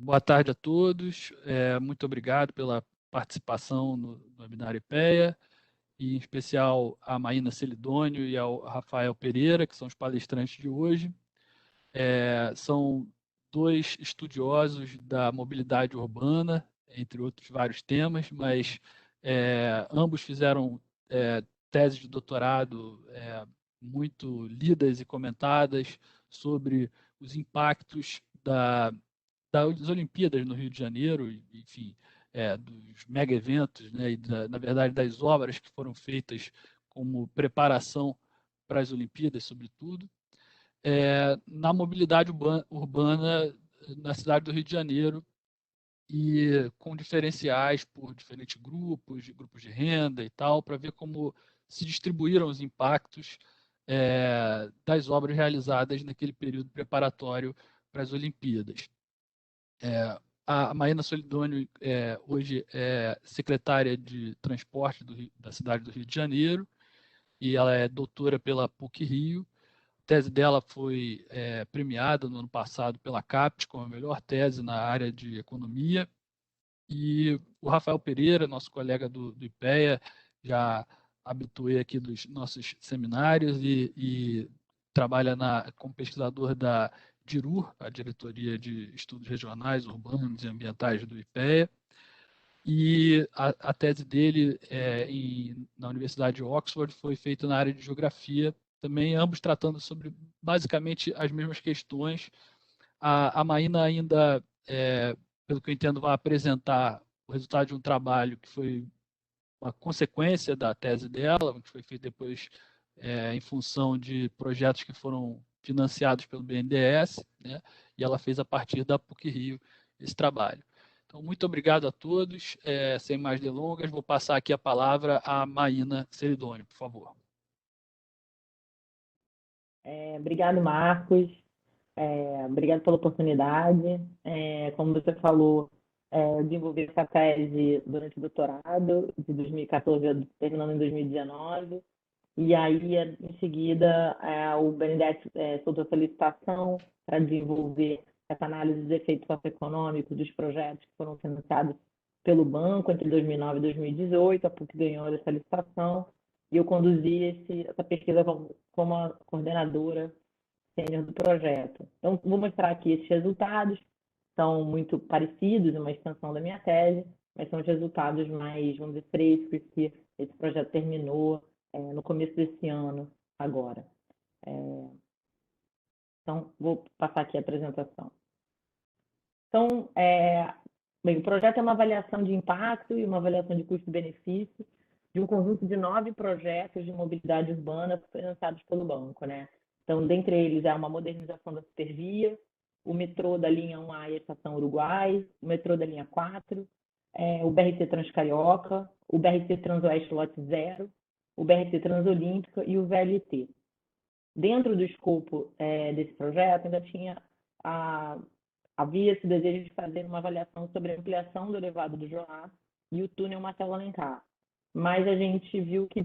Boa tarde a todos. Muito obrigado pela participação no webinar IPEA, e em especial a Maína Celidônio e ao Rafael Pereira, que são os palestrantes de hoje. São dois estudiosos da mobilidade urbana, entre outros vários temas, mas ambos fizeram teses de doutorado muito lidas e comentadas sobre os impactos das Olimpíadas no Rio de Janeiro, enfim, dos mega eventos, né, e na verdade das obras que foram feitas como preparação para as Olimpíadas, sobretudo, na mobilidade urbana na cidade do Rio de Janeiro, e com diferenciais por diferentes grupos de renda e tal, para ver como se distribuíram os impactos das obras realizadas naquele período preparatório para as Olimpíadas. A Maína Celidônio hoje é secretária de transporte da cidade do Rio de Janeiro, e ela é doutora pela PUC-Rio. A tese dela foi premiada no ano passado pela CAPES como a melhor tese na área de economia. E o Rafael Pereira, nosso colega do IPEA, já habituei aqui dos nossos seminários e trabalha como pesquisador da DIRU, a Diretoria de Estudos Regionais, Urbanos e Ambientais do IPEA. E a tese dele na Universidade de Oxford foi feita na área de geografia, também ambos tratando sobre basicamente as mesmas questões. A Maína ainda, pelo que eu entendo, vai apresentar o resultado de um trabalho que foi uma consequência da tese dela, que foi feito depois em função de projetos que foram financiados pelo BNDES, né? E ela fez a partir da PUC-Rio esse trabalho. Então, muito obrigado a todos. Sem mais delongas, vou passar aqui a palavra à Maína Celidônio, por favor. Obrigado, Marcos. Obrigado pela oportunidade. Como você falou, eu desenvolvi essa tese durante o doutorado, de 2014, terminando em 2019. E aí, em seguida, o BNDES soltou a solicitação para desenvolver essa análise dos efeitos socioeconômicos dos projetos que foram financiados pelo banco entre 2009 e 2018. A PUC ganhou essa licitação e eu conduzi essa pesquisa como a coordenadora sênior do projeto. Então, vou mostrar aqui esses resultados. São muito parecidos, uma extensão da minha tese, mas são os resultados mais, vamos dizer, frescos, que esse projeto terminou no começo desse ano, agora. Então, vou passar aqui a apresentação. Então, bem, o projeto é uma avaliação de impacto e uma avaliação de custo-benefício de um conjunto de 9 projetos de mobilidade urbana financiados pelo banco, né? Então, dentre eles, há uma modernização da Supervia, o metrô da linha 1A e a Estação Uruguai, o metrô da linha 4, o BRT Transcarioca, o BRT Transoeste Lote 0, o BRT Transolímpica e o VLT. Dentro do escopo desse projeto, ainda havia esse desejo de fazer uma avaliação sobre a ampliação do elevado do Joá e o túnel Marcelo Alencar. Mas a gente viu que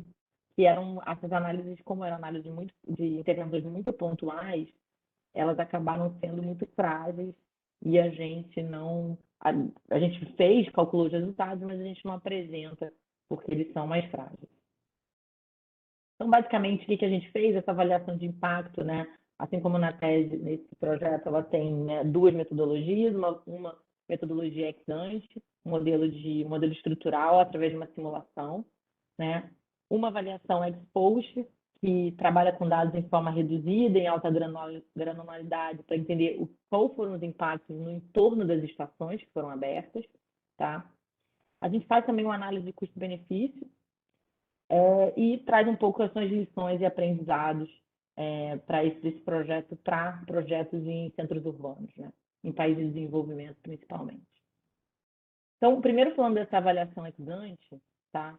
eram essas análises, como eram análises de intervenções muito pontuais, elas acabaram sendo muito frágeis e a gente não... A gente calculou os resultados, mas a gente não apresenta porque eles são mais frágeis. Então, basicamente, o que a gente fez? Essa avaliação de impacto, né? Assim como na tese, nesse projeto, ela tem duas metodologias, uma metodologia ex ante, modelo estrutural através de uma simulação, né? Uma avaliação ex post, que trabalha com dados em forma reduzida, em alta granularidade, para entender qual foram os impactos no entorno das estações que foram abertas, tá? A gente faz também uma análise de custo-benefício e traz um pouco as suas lições e aprendizados para esse projeto, para projetos em centros urbanos, né? Em países de desenvolvimento, principalmente. Então, primeiro falando dessa avaliação ex ante, tá?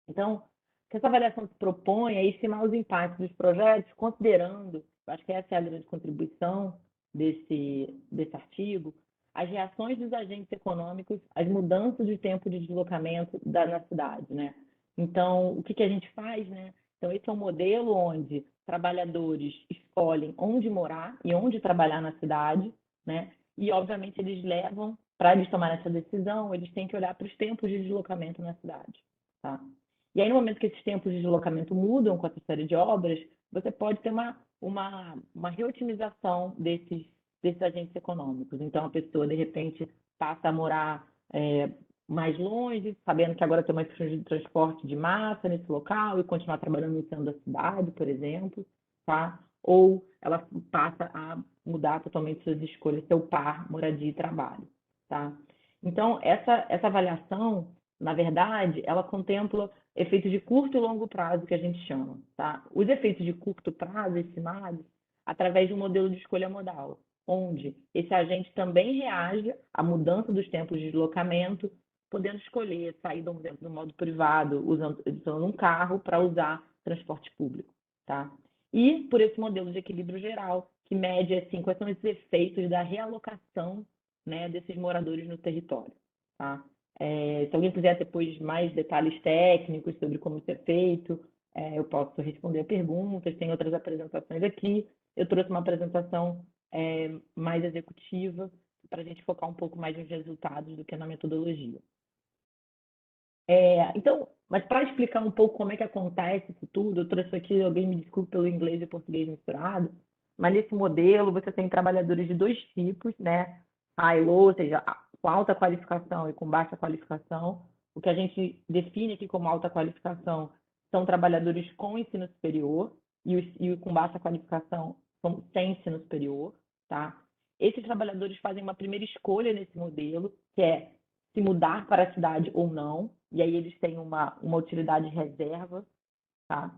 Então, o que essa avaliação se propõe é estimar os impactos dos projetos, considerando, acho que essa é a grande contribuição desse artigo, as reações dos agentes econômicos, as mudanças de tempo de deslocamento na cidade, né? Então, o que a gente faz, né? Então, esse é um modelo onde trabalhadores escolhem onde morar e onde trabalhar na cidade, né? e, obviamente, eles levam, para eles tomarem essa decisão, eles têm que olhar para os tempos de deslocamento na cidade, tá? E aí, no momento que esses tempos de deslocamento mudam com essa série de obras, você pode ter uma reotimização desses agentes econômicos. Então, a pessoa, de repente, passa a morar mais longe, sabendo que agora tem uma infraestrutura de transporte de massa nesse local e continuar trabalhando no centro da cidade, por exemplo, tá? Ou ela passa a mudar totalmente suas escolhas, seu par, moradia e trabalho, tá? Então, essa avaliação, na verdade, ela contempla efeitos de curto e longo prazo, que a gente chama, tá? Os efeitos de curto prazo, estimados, através de um modelo de escolha modal, onde esse agente também reage à mudança dos tempos de deslocamento, podendo escolher sair, por exemplo, do modo privado, usando um carro para usar transporte público, tá? E por esse modelo de equilíbrio geral, que mede assim, quais são esses efeitos da realocação, né, desses moradores no território, tá? Se alguém quiser depois mais detalhes técnicos sobre como isso é feito, eu posso responder perguntas, tem outras apresentações aqui. Eu trouxe uma apresentação mais executiva para a gente focar um pouco mais nos resultados do que na metodologia. Então, mas para explicar um pouco como é que acontece isso tudo, eu trouxe aqui, alguém me desculpe pelo inglês e português misturado, mas nesse modelo você tem trabalhadores de dois tipos, né? High low, ou seja, com alta qualificação e com baixa qualificação. O que a gente define aqui como alta qualificação são trabalhadores com ensino superior e com baixa qualificação são sem ensino superior, tá? Esses trabalhadores fazem uma primeira escolha nesse modelo, que é se mudar para a cidade ou não, e aí eles têm uma utilidade reserva, tá?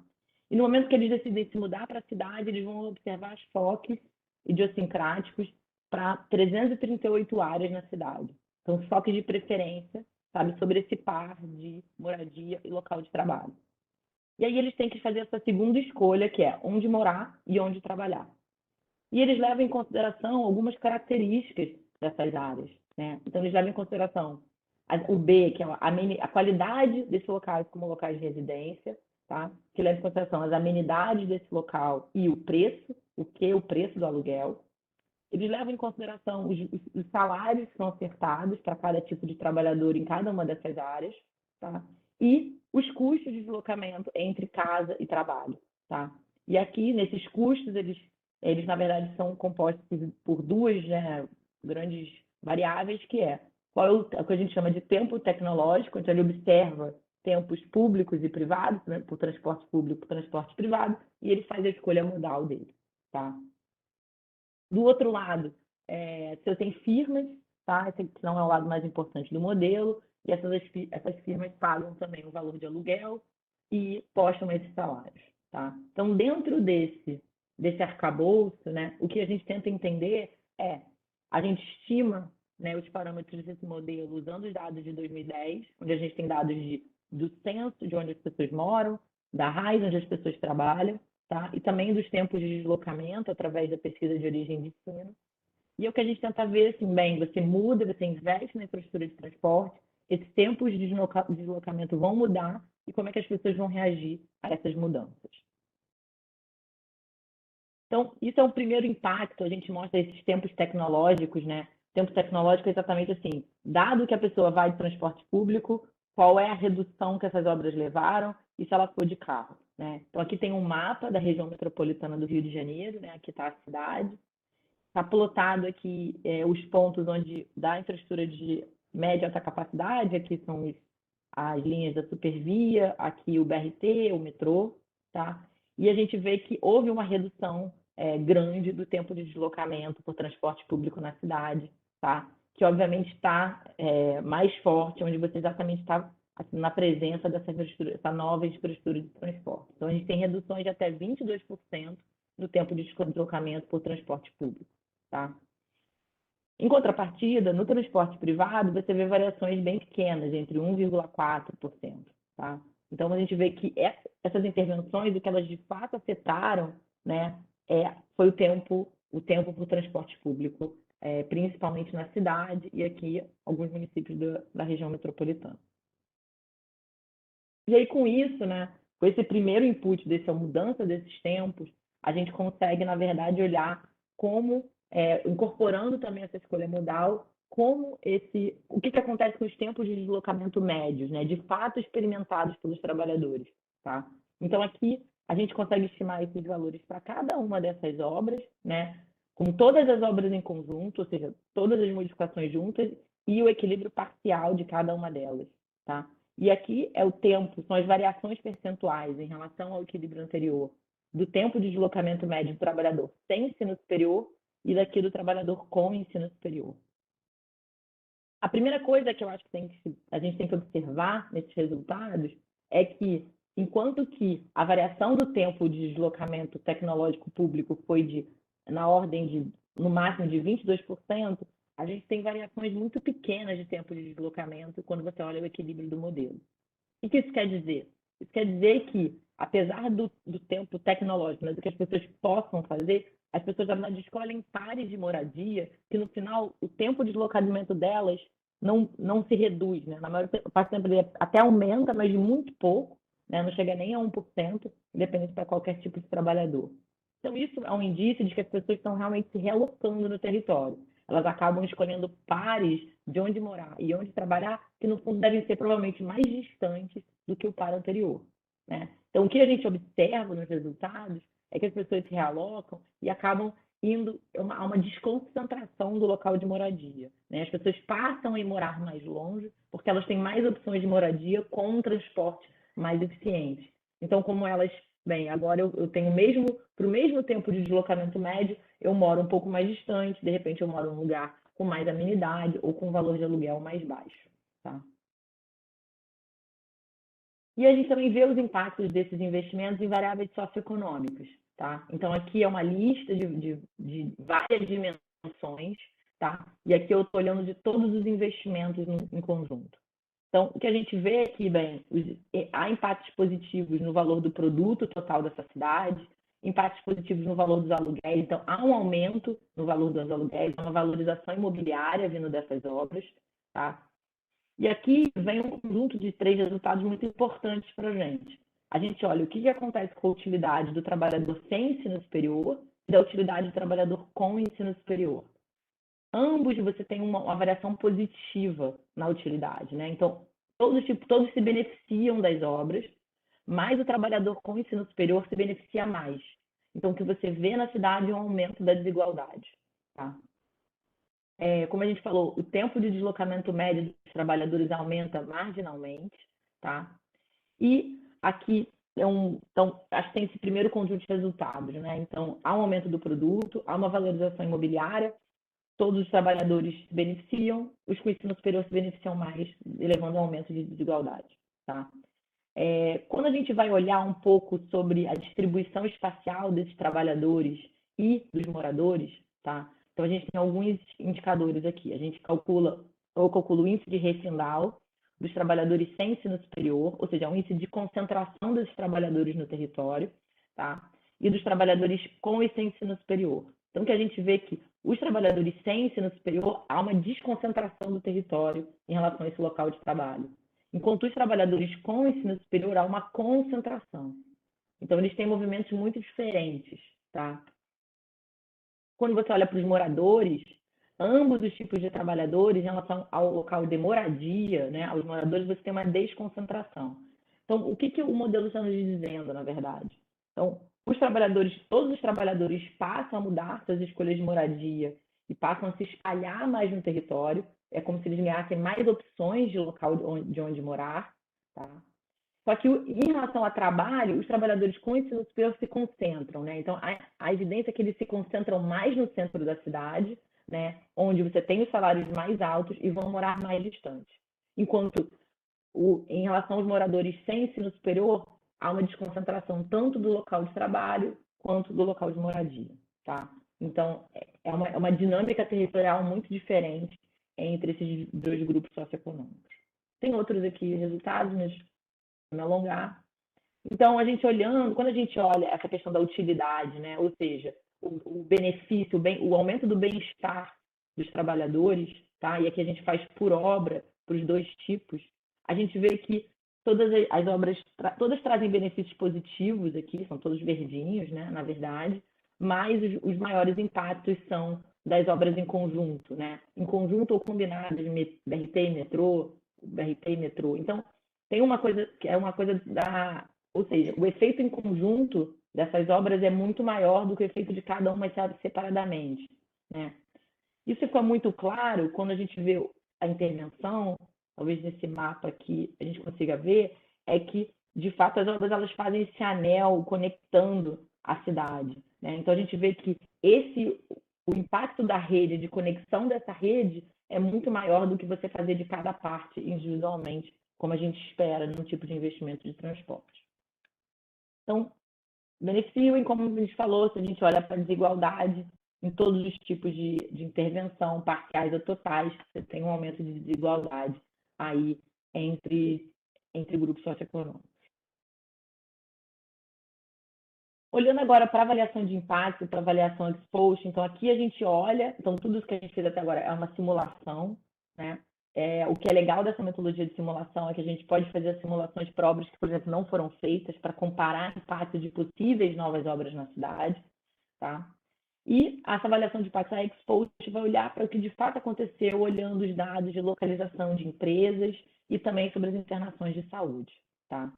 E no momento que eles decidem se mudar para a cidade, eles vão observar os foques idiosincráticos para 338 áreas na cidade. Então, foques de preferência, sabe, sobre esse par de moradia e local de trabalho. E aí eles têm que fazer essa segunda escolha, que é onde morar e onde trabalhar. E eles levam em consideração algumas características dessas áreas, né? Então, eles levam em consideração o B, que é a qualidade desses locais como locais de residência, tá? Que leva em consideração as amenidades desse local e o preço, o preço do aluguel. Eles levam em consideração os salários que são ofertados para cada tipo de trabalhador em cada uma dessas áreas, tá? E os custos de deslocamento entre casa e trabalho, tá? E aqui, nesses custos, eles na verdade, são compostos por duas, né, grandes variáveis, que é qual é o que a gente chama de tempo tecnológico, então ele observa tempos públicos e privados, né, por transporte público, por transporte privado, e ele faz a escolha modal dele, tá? Do outro lado, você tem firmas, tá? Esse não é o lado mais importante do modelo, e essas firmas pagam também o valor de aluguel e postam esses salários, tá? Então, dentro desse arcabouço, né, o que a gente tenta entender a gente estima, né, os parâmetros desse modelo usando os dados de 2010, onde a gente tem dados do censo, de onde as pessoas moram, da raiz, onde as pessoas trabalham, tá? E também dos tempos de deslocamento através da pesquisa de origem de ensino. E é o que a gente tenta ver, assim, bem, você muda, você investe na infraestrutura de transporte, esses tempos de deslocamento vão mudar e como é que as pessoas vão reagir a essas mudanças. Então, isso é um primeiro impacto, a gente mostra esses tempos tecnológicos, né? Tempo tecnológico é exatamente assim, dado que a pessoa vai de transporte público, qual é a redução que essas obras levaram e se ela for de carro, né? Então, aqui tem um mapa da região metropolitana do Rio de Janeiro, né? Aqui está a cidade. Está plotado aqui os pontos onde dá infraestrutura de média e alta capacidade, aqui são as linhas da Supervia, aqui o BRT, o metrô, tá? E a gente vê que houve uma redução grande do tempo de deslocamento por transporte público na cidade, tá? Que obviamente está mais forte, onde você exatamente está assim, na presença dessa nova infraestrutura de transporte. Então, a gente tem reduções de até 22% no tempo de deslocamento por transporte público, tá? Em contrapartida, no transporte privado, você vê variações bem pequenas, entre 1,4%, tá? Então, a gente vê que essas intervenções, o que elas de fato afetaram, né, foi o tempo por transporte público, principalmente na cidade e aqui alguns municípios da região metropolitana. E aí, com isso, né, com esse primeiro input dessa mudança desses tempos, a gente consegue, na verdade, olhar como incorporando também essa escolha modal, o que acontece com os tempos de deslocamento médios, né, de fato experimentados pelos trabalhadores, tá? Então, aqui a gente consegue estimar esses valores para cada uma dessas obras, né, com todas as obras em conjunto, ou seja, todas as modificações juntas e o equilíbrio parcial de cada uma delas, tá? E aqui é o tempo, são as variações percentuais em relação ao equilíbrio anterior do tempo de deslocamento médio do trabalhador sem ensino superior e daqui do trabalhador com ensino superior. A primeira coisa que eu acho que a gente tem que observar nesses resultados é que, enquanto que a variação do tempo de deslocamento tecnológico público foi na ordem de, no máximo, de 22%, a gente tem variações muito pequenas de tempo de deslocamento quando você olha o equilíbrio do modelo. O que isso quer dizer? Isso quer dizer que, apesar do tempo tecnológico, né, do que as pessoas possam fazer, as pessoas, na verdade, escolhem pares de moradia que, no final, o tempo de deslocamento delas não se reduz. Né? Na maior parte do tempo, ele até aumenta, mas de muito pouco, né? Não chega nem a 1%, independente para qualquer tipo de trabalhador. Então, isso é um indício de que as pessoas estão realmente se relocando no território. Elas acabam escolhendo pares de onde morar e onde trabalhar, que no fundo devem ser provavelmente mais distantes do que o par anterior. Né? Então, o que a gente observa nos resultados é que as pessoas se realocam e acabam indo a uma desconcentração do local de moradia. Né? As pessoas passam a morar mais longe porque elas têm mais opções de moradia com um transporte mais eficiente. Então, como elas, bem, agora eu tenho para o mesmo tempo de deslocamento médio, eu moro um pouco mais distante, de repente eu moro num lugar com mais amenidade ou com valor de aluguel mais baixo. Tá? E a gente também vê os impactos desses investimentos em variáveis socioeconômicas. Tá? Então, aqui é uma lista de várias dimensões, tá? E aqui eu estou olhando de todos os investimentos em conjunto. Então, o que a gente vê aqui, bem, há impactos positivos no valor do produto total dessa cidade, impactos positivos no valor dos aluguéis. Então, há um aumento no valor dos aluguéis, uma valorização imobiliária vindo dessas obras, tá? E aqui vem um conjunto de 3 resultados muito importantes para a gente. A gente olha o que acontece com a utilidade do trabalhador sem ensino superior e da utilidade do trabalhador com ensino superior. Ambos você tem uma variação positiva na utilidade, né? Então, todos se beneficiam das obras, mas o trabalhador com ensino superior se beneficia mais. Então, o que você vê na cidade é um aumento da desigualdade, tá? Como a gente falou, o tempo de deslocamento médio dos trabalhadores aumenta marginalmente, tá? E aqui, então, acho que tem esse primeiro conjunto de resultados, né? Então, há um aumento do produto, há uma valorização imobiliária, todos os trabalhadores se beneficiam, os com ensino superior se beneficiam mais, levando a um aumento de desigualdade, tá? Quando a gente vai olhar um pouco sobre a distribuição espacial desses trabalhadores e dos moradores, tá? Então, a gente tem alguns indicadores aqui. A gente calcula o índice de Refindal dos trabalhadores sem ensino superior, ou seja, o índice de concentração desses trabalhadores no território, tá? E dos trabalhadores com e sem ensino superior. Então, que a gente vê que os trabalhadores sem ensino superior, há uma desconcentração do território em relação a esse local de trabalho. Enquanto os trabalhadores com ensino superior, há uma concentração. Então, eles têm movimentos muito diferentes, tá? Quando você olha para os moradores, ambos os tipos de trabalhadores, em relação ao local de moradia, né, aos moradores, você tem uma desconcentração. Então, o que o modelo está nos dizendo, na verdade? Então, todos os trabalhadores passam a mudar suas escolhas de moradia e passam a se espalhar mais no território. É como se eles ganhassem mais opções de local de onde morar, tá? Só que, em relação ao trabalho, os trabalhadores com ensino superior se concentram, né? Então, a evidência é que eles se concentram mais no centro da cidade, né? Onde você tem os salários mais altos e vão morar mais distantes. Enquanto, em relação aos moradores sem ensino superior, há uma desconcentração tanto do local de trabalho quanto do local de moradia, tá? Então, é uma dinâmica territorial muito diferente entre esses dois grupos socioeconômicos. Tem outros aqui resultados, mas me alongar. Então, quando a gente olha essa questão da utilidade, né? Ou seja, o benefício, o aumento do bem-estar dos trabalhadores, tá? E aqui a gente faz por obra, para os dois tipos, a gente vê que todas as obras, todas trazem benefícios positivos aqui, são todos verdinhos, né? Na verdade, mas os maiores impactos são das obras em conjunto, né? Em conjunto ou combinadas, BRT e metrô, BRT e metrô. Então, tem uma coisa que é uma coisa da... Ou seja, o efeito em conjunto dessas obras é muito maior do que o efeito de cada uma separadamente, né? Isso fica muito claro quando a gente vê a intervenção, talvez nesse mapa aqui a gente consiga ver, é que, de fato, as obras elas fazem esse anel conectando a cidade, né? Então, a gente vê que o impacto da rede, de conexão dessa rede, é muito maior do que você fazer de cada parte individualmente, como a gente espera num tipo de investimento de transporte. Então, benefício, e como a gente falou, se a gente olha para a desigualdade em todos os tipos de intervenção, parciais ou totais, você tem um aumento de desigualdade aí entre grupos socioeconômicos. Olhando agora para a avaliação de impacto, para a avaliação ex post, então aqui a gente olha, então tudo isso que a gente fez até agora é uma simulação, né? O que é legal dessa metodologia de simulação é que a gente pode fazer simulações para obras que, por exemplo, não foram feitas, para comparar impacto de possíveis novas obras na cidade, tá? E essa avaliação de impacto, a ex post, vai olhar para o que de fato aconteceu, olhando os dados de localização de empresas e também sobre as internações de saúde, tá?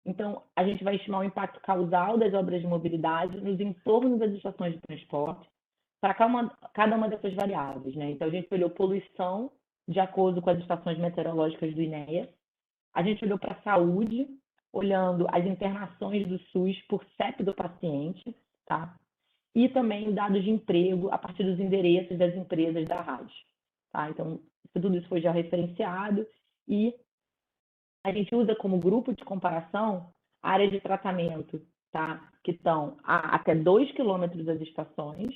Então, a gente vai estimar o impacto causal das obras de mobilidade nos entornos das estações de transporte para cada uma dessas variáveis, né? Então, a gente olhou poluição de acordo com as estações meteorológicas do INEA. A gente olhou para a saúde, olhando as internações do SUS por CEP do paciente, tá? E também dados de emprego a partir dos endereços das empresas da RAD, tá? Então, tudo isso foi já referenciado e a gente usa como grupo de comparação áreas de tratamento, tá? Que estão a até 2 quilômetros das estações,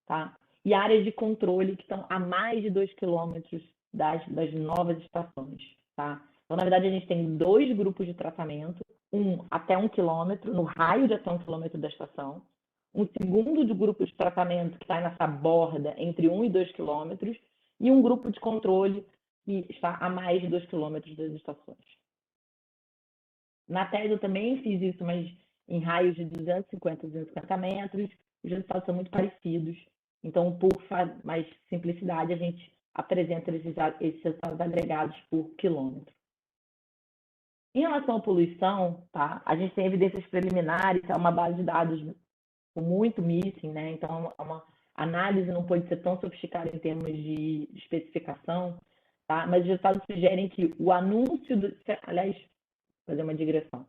tá? E áreas de controle que estão a mais de 2 quilômetros das novas estações, tá? Então, na verdade, a gente tem 2 grupos de tratamento, um até 1 quilômetro, no raio de até 1 quilômetro da estação, um segundo de grupo de tratamento que está nessa borda entre 1 e 2 quilômetros, e um grupo de controle que está a mais de 2 quilômetros das estações. Na tese eu também fiz isso, mas em raios de 250 a 250 metros, os resultados são muito parecidos. Então, por mais simplicidade, a gente apresenta esses resultados agregados por quilômetro. Em relação à poluição, tá? A gente tem evidências preliminares, é uma base de dados com muito missing, né? Então, uma análise não pode ser tão sofisticada em termos de especificação, tá? Mas os resultados sugerem que o anúncio aliás, fazer uma digressão.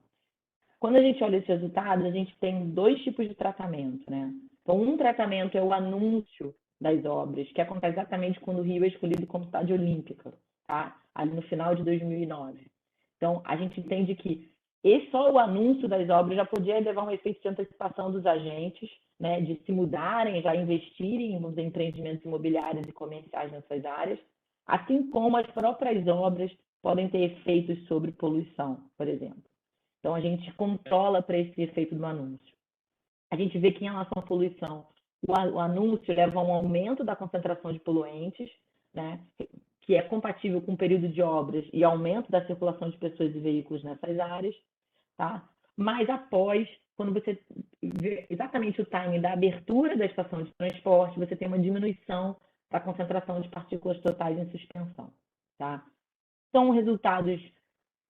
Quando a gente olha esses resultados, a gente tem 2 tipos de tratamento, né? Então, um tratamento é o anúncio das obras, que acontece exatamente quando o Rio é escolhido como cidade olímpica, tá? Ali no final de 2009. Então, a gente entende que só o anúncio das obras já podia levar um efeito de antecipação dos agentes, né? De se mudarem, já investirem nos empreendimentos imobiliários e comerciais nessas áreas, assim como as próprias obras podem ter efeitos sobre poluição, por exemplo. Então, a gente controla para esse efeito do anúncio. A gente vê que, em relação à poluição, o anúncio leva a um aumento da concentração de poluentes, né, que é compatível com o período de obras e aumento da circulação de pessoas e veículos nessas áreas, tá? Mas após, quando você vê exatamente o timing da abertura da estação de transporte, você tem uma diminuição da concentração de partículas totais em suspensão, tá? São resultados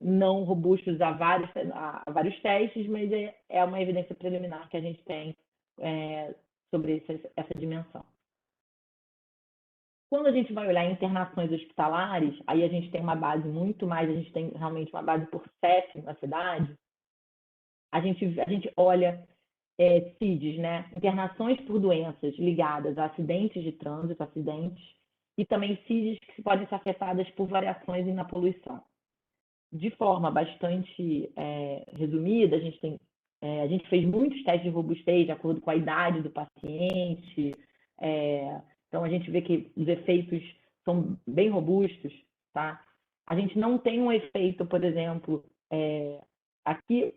não robustos a vários testes, mas é uma evidência preliminar que a gente tem sobre essa dimensão. Quando a gente vai olhar internações hospitalares, aí a gente tem uma base muito mais, a gente tem realmente uma base por CEP na cidade, a gente olha CIDs, né? Internações por doenças ligadas a acidentes de trânsito, e também CIDs que podem ser afetadas por variações na poluição. De forma bastante resumida, a gente fez muitos testes de robustez de acordo com a idade do paciente. Então, a gente vê que os efeitos são bem robustos, tá? A gente não tem um efeito, por exemplo, aqui,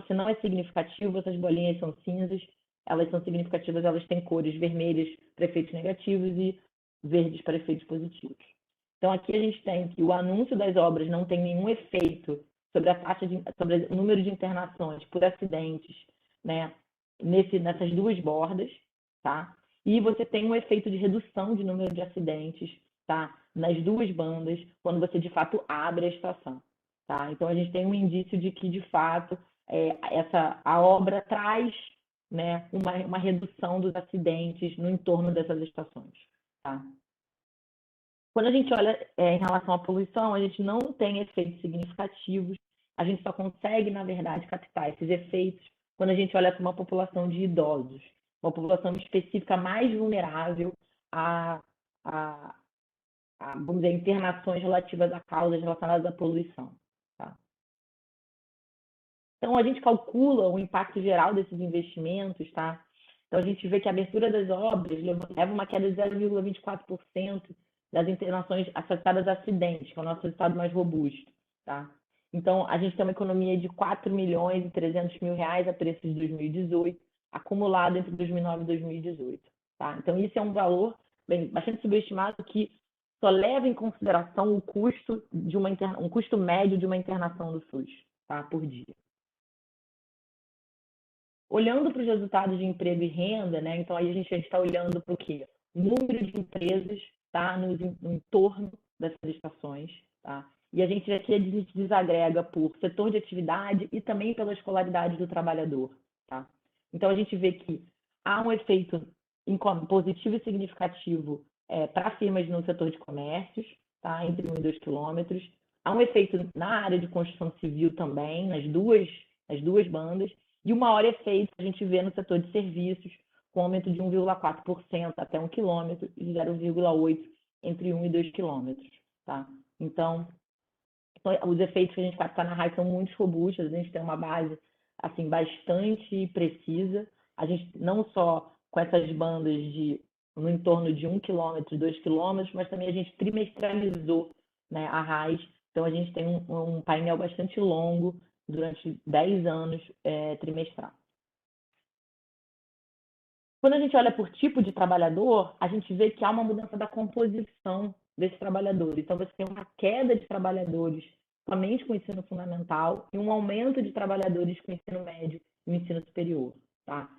se não é significativo, essas bolinhas são cinzas, elas são significativas, elas têm cores vermelhas para efeitos negativos e verdes para efeitos positivos. Então, aqui a gente tem que o anúncio das obras não tem nenhum efeito sobre sobre o número de internações por acidentes, né, nessas duas bordas, tá? e você tem um efeito de redução de número de acidentes, tá? Nas duas bandas, quando você de fato abre a estação, tá? Então a gente tem um indício de que de fato a obra traz, né, uma redução dos acidentes no entorno dessas estações, tá? Quando a gente olha em relação à poluição, a gente não tem efeitos significativos, a gente só consegue, na verdade, captar esses efeitos quando a gente olha para uma população de idosos, uma população específica mais vulnerável a vamos dizer, internações relativas a causas relacionadas à poluição. Tá? Então, a gente calcula o impacto geral desses investimentos, tá? Então, a gente vê que a abertura das obras leva uma queda de 0,24% das internações associadas a acidentes, que é o nosso resultado mais robusto, tá? Então, a gente tem uma economia de 4 milhões e 300 mil reais a preço de 2018, acumulado entre 2009 e 2018, tá? Então, isso é um valor bastante subestimado que só leva em consideração o custo de um custo médio de uma internação do SUS, tá? Por dia. Olhando para os resultados de emprego e renda, né? Então aí a gente está olhando para o quê? O número de empresas, tá? No entorno dessas estações, tá? E a gente aqui desagrega por setor de atividade e também pela escolaridade do trabalhador, tá? Então a gente vê que há um efeito positivo e significativo para firmas no setor de comércios, tá? Entre 1 e 2 quilômetros. Há um efeito na área de construção civil também, nas duas bandas, e o maior efeito que a gente vê no setor de serviços, com aumento de 1,4% até 1 quilômetro e 0,8% entre 1 e 2 quilômetros. Tá? Então, os efeitos que a gente capta na RAI são muito robustos, a gente tem uma base assim, bastante precisa. A gente não só com essas bandas no entorno de 1 quilômetro, 2 quilômetros, mas também a gente trimestralizou, né, a RAIS. Então, a gente tem um painel bastante longo, durante 10 anos trimestral. Quando a gente olha por tipo de trabalhador, a gente vê que há uma mudança da composição desses trabalhadores. Então, você tem uma queda de trabalhadores somente com ensino fundamental e um aumento de trabalhadores com ensino médio e ensino superior. Tá?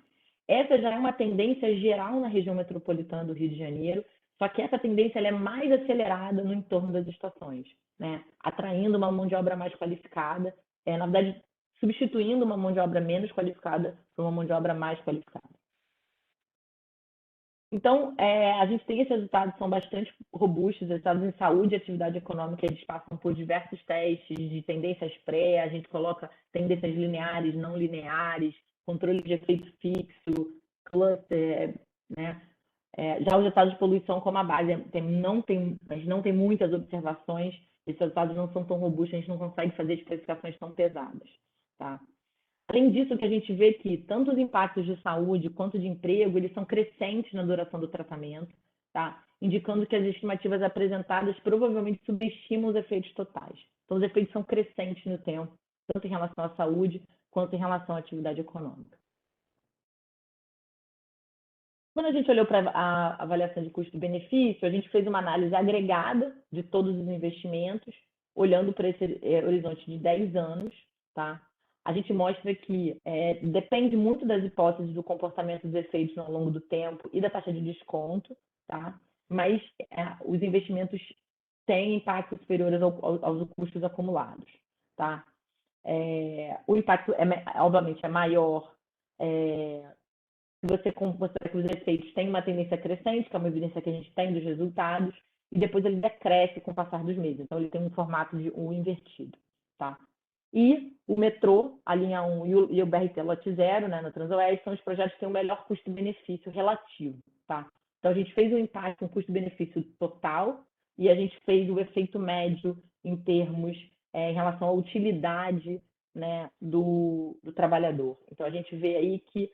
Essa já é uma tendência geral na região metropolitana do Rio de Janeiro, só que essa tendência ela é mais acelerada no entorno das estações, né? Atraindo uma mão de obra mais qualificada, na verdade, substituindo uma mão de obra menos qualificada por uma mão de obra mais qualificada. Então, a gente tem esses resultados, são bastante robustos, resultados em saúde e atividade econômica, eles passam por diversos testes de tendências pré, a gente coloca tendências lineares, não lineares, controle de efeito fixo, cluster, né? Já os resultados de poluição como a base, a gente não tem muitas observações, esses resultados não são tão robustos, a gente não consegue fazer especificações tão pesadas. Tá? Além disso, que a gente vê que tanto os impactos de saúde quanto de emprego, eles são crescentes na duração do tratamento, tá? Indicando que as estimativas apresentadas provavelmente subestimam os efeitos totais. Então, os efeitos são crescentes no tempo, tanto em relação à saúde quanto em relação à atividade econômica. Quando a gente olhou para a avaliação de custo-benefício, a gente fez uma análise agregada de todos os investimentos, olhando para esse horizonte de 10 anos, tá? A gente mostra que depende muito das hipóteses do comportamento dos efeitos ao longo do tempo e da taxa de desconto, tá? Mas os investimentos têm impactos superiores aos custos acumulados, tá? O impacto, obviamente, é maior se você considerar que os efeitos têm uma tendência crescente, que é uma evidência que a gente tem dos resultados, e depois ele decresce com o passar dos meses. Então, ele tem um formato de U invertido, tá? E o metrô, a linha 1 e o BRT Lote 0, né, no Transoeste, são os projetos que têm o melhor custo-benefício relativo, tá? Então, a gente fez um impacto, um custo-benefício total, e a gente fez o efeito médio em termos, em relação à utilidade, né, do trabalhador. Então, a gente vê aí que,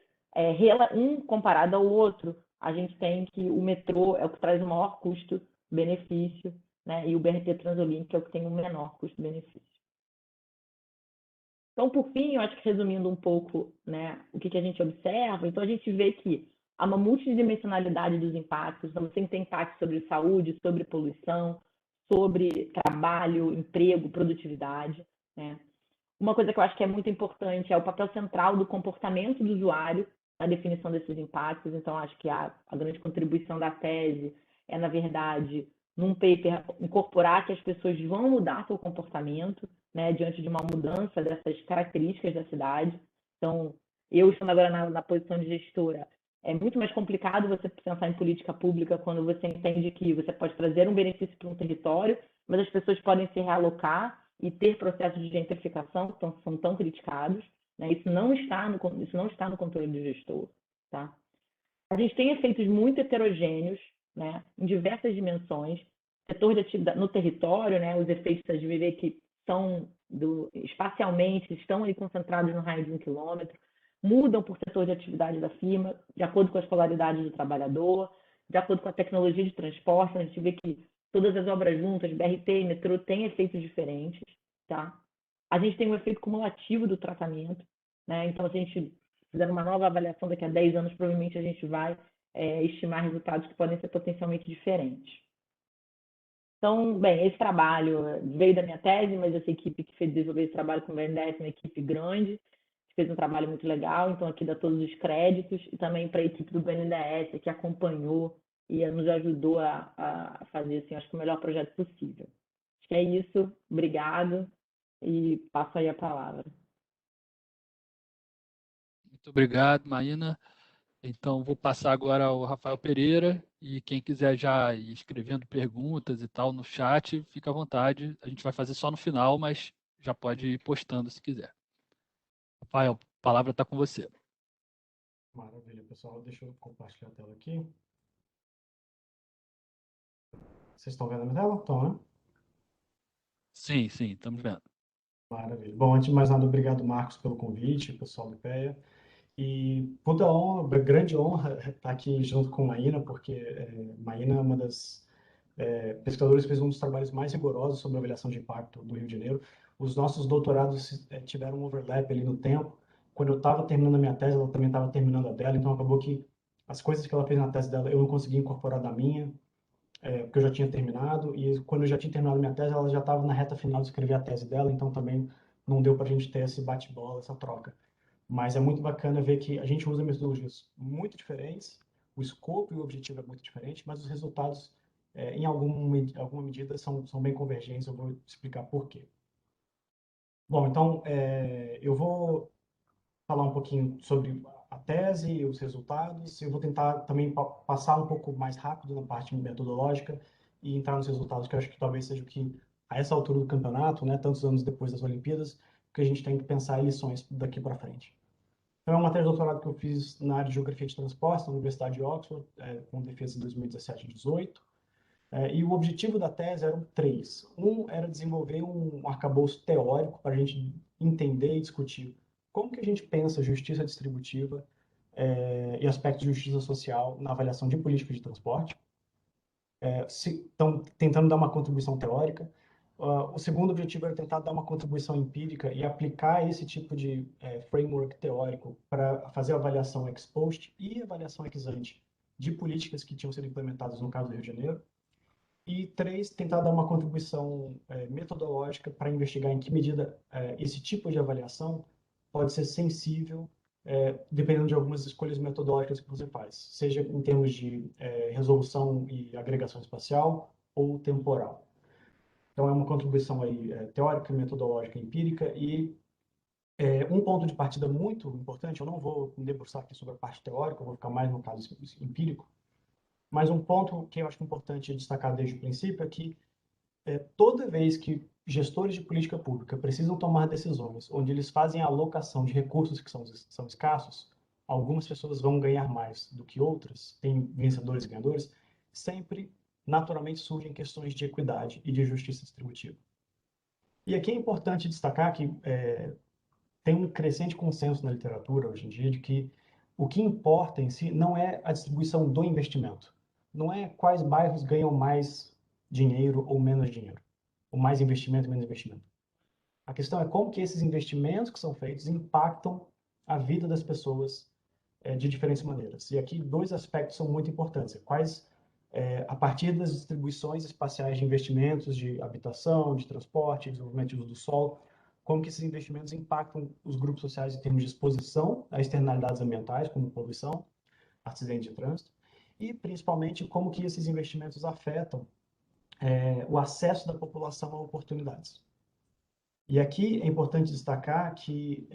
um comparado ao outro, a gente tem que o metrô é o que traz o maior custo-benefício, né, e o BRT Transolink é o que tem o menor custo-benefício. Então, por fim, eu acho que resumindo um pouco, né, o que a gente observa, então a gente vê que há uma multidimensionalidade dos impactos, então você tem impactos sobre saúde, sobre poluição, sobre trabalho, emprego, produtividade, né? Uma coisa que eu acho que é muito importante é o papel central do comportamento do usuário na definição desses impactos. Então, acho que a grande contribuição da tese é, na verdade, num paper, incorporar que as pessoas vão mudar seu comportamento, né, diante de uma mudança dessas características da cidade. Então, eu estando agora na posição de gestora, é muito mais complicado você pensar em política pública quando você entende que você pode trazer um benefício para um território, mas as pessoas podem se realocar e ter processos de gentrificação que são tão criticados. Né? Isso não está no controle do gestor. Tá? A gente tem efeitos muito heterogêneos, né, em diversas dimensões. Setor de atividade no território, né, os efeitos de viver que são espacialmente estão aí concentrados no raio de 1 quilômetro, mudam por setor de atividade da firma, de acordo com a escolaridade do trabalhador, de acordo com a tecnologia de transporte. A gente vê que todas as obras juntas, BRT e metrô, têm efeitos diferentes. Tá? A gente tem um efeito cumulativo do tratamento. Né? Então, se a gente fizer uma nova avaliação daqui a 10 anos, provavelmente a gente vai estimar resultados que podem ser potencialmente diferentes. Então, bem, esse trabalho veio da minha tese, mas essa equipe que fez desenvolver esse trabalho com o BNDES é uma equipe grande, que fez um trabalho muito legal, então aqui dá todos os créditos, e também para a equipe do BNDES, que acompanhou e nos ajudou a fazer, assim, acho que o melhor projeto possível. Acho que é isso, obrigado, e passo aí a palavra. Muito obrigado, Maína. Então, vou passar agora ao Rafael Pereira, e quem quiser já ir escrevendo perguntas e tal no chat, fica à vontade. A gente vai fazer só no final, mas já pode ir postando se quiser. Rafael, a palavra está com você. Maravilha, pessoal. Deixa eu compartilhar a tela aqui. Vocês estão vendo a minha tela? Estão, né? Sim, estamos vendo. Maravilha. Bom, antes de mais nada, obrigado, Marcos, pelo convite, pessoal do IPEA. E puta honra, grande honra estar aqui junto com a Maína, porque Maína é uma das pesquisadoras que fez um dos trabalhos mais rigorosos sobre a avaliação de impacto do Rio de Janeiro. Os nossos doutorados tiveram um overlap ali no tempo. Quando eu estava terminando a minha tese, ela também estava terminando a dela, então acabou que as coisas que ela fez na tese dela eu não consegui incorporar na minha, porque eu já tinha terminado, e quando eu já tinha terminado minha tese, ela já estava na reta final de escrever a tese dela, então também não deu para a gente ter esse bate-bola, essa troca. Mas é muito bacana ver que a gente usa metodologias muito diferentes, o escopo e o objetivo é muito diferente, mas os resultados, em alguma medida, são bem convergentes. Eu vou explicar por quê. Bom, então, eu vou falar um pouquinho sobre a tese e os resultados. Eu vou tentar também passar um pouco mais rápido na parte metodológica e entrar nos resultados, que eu acho que talvez seja o que, a essa altura do campeonato, né, tantos anos depois das Olimpíadas, que a gente tem que pensar em lições daqui para frente. Então, é uma matéria de doutorado que eu fiz na área de Geografia de Transporte, na Universidade de Oxford, com defesa em 2017 e 2018. E o objetivo da tese eram três. Um era desenvolver um arcabouço teórico para a gente entender e discutir como que a gente pensa justiça distributiva e aspectos de justiça social na avaliação de política de transporte. Então, tentando dar uma contribuição teórica. O segundo objetivo era tentar dar uma contribuição empírica e aplicar esse tipo de framework teórico para fazer a avaliação ex post e avaliação ex ante de políticas que tinham sido implementadas no caso do Rio de Janeiro. E três, tentar dar uma contribuição metodológica para investigar em que medida esse tipo de avaliação pode ser sensível, dependendo de algumas escolhas metodológicas que você faz, seja em termos de resolução e agregação espacial ou temporal. Então, é uma contribuição aí, teórica, metodológica, empírica, e um ponto de partida muito importante, eu não vou me debruçar aqui sobre a parte teórica, eu vou ficar mais no caso empírico, mas um ponto que eu acho importante destacar desde o princípio é que toda vez que gestores de política pública precisam tomar decisões onde eles fazem a alocação de recursos que são escassos, algumas pessoas vão ganhar mais do que outras, tem vencedores e ganhadores, sempre, naturalmente, surgem questões de equidade e de justiça distributiva. E aqui é importante destacar que tem um crescente consenso na literatura hoje em dia de que o que importa em si não é a distribuição do investimento, não é quais bairros ganham mais dinheiro ou menos dinheiro, ou mais investimento ou menos investimento. A questão é como que esses investimentos que são feitos impactam a vida das pessoas de diferentes maneiras. E aqui dois aspectos são muito importantes. A partir das distribuições espaciais de investimentos de habitação, de transporte, desenvolvimento de uso do solo, como que esses investimentos impactam os grupos sociais em termos de exposição a externalidades ambientais, como poluição, acidentes de trânsito, e principalmente como que esses investimentos afetam o acesso da população a oportunidades. E aqui é importante destacar que,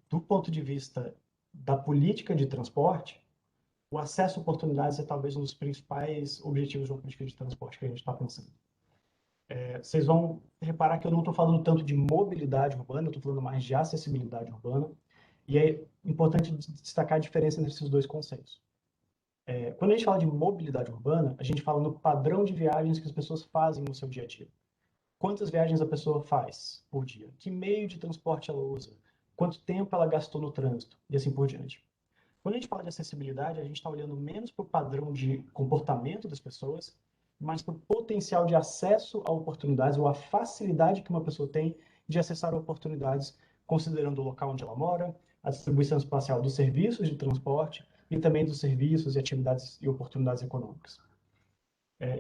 do ponto de vista da política de transporte, o acesso a oportunidades é talvez um dos principais objetivos de uma política de transporte que a gente está pensando. Vocês vão reparar que eu não estou falando tanto de mobilidade urbana, eu estou falando mais de acessibilidade urbana, e é importante destacar a diferença entre esses dois conceitos. Quando a gente fala de mobilidade urbana, a gente fala no padrão de viagens que as pessoas fazem no seu dia a dia. Quantas viagens a pessoa faz por dia? Que meio de transporte ela usa? Quanto tempo ela gastou no trânsito? E assim por diante. Quando a gente fala de acessibilidade, a gente está olhando menos para o padrão de comportamento das pessoas, mas para o potencial de acesso a oportunidades ou a facilidade que uma pessoa tem de acessar oportunidades, considerando o local onde ela mora, a distribuição espacial dos serviços de transporte e também dos serviços e atividades e oportunidades econômicas.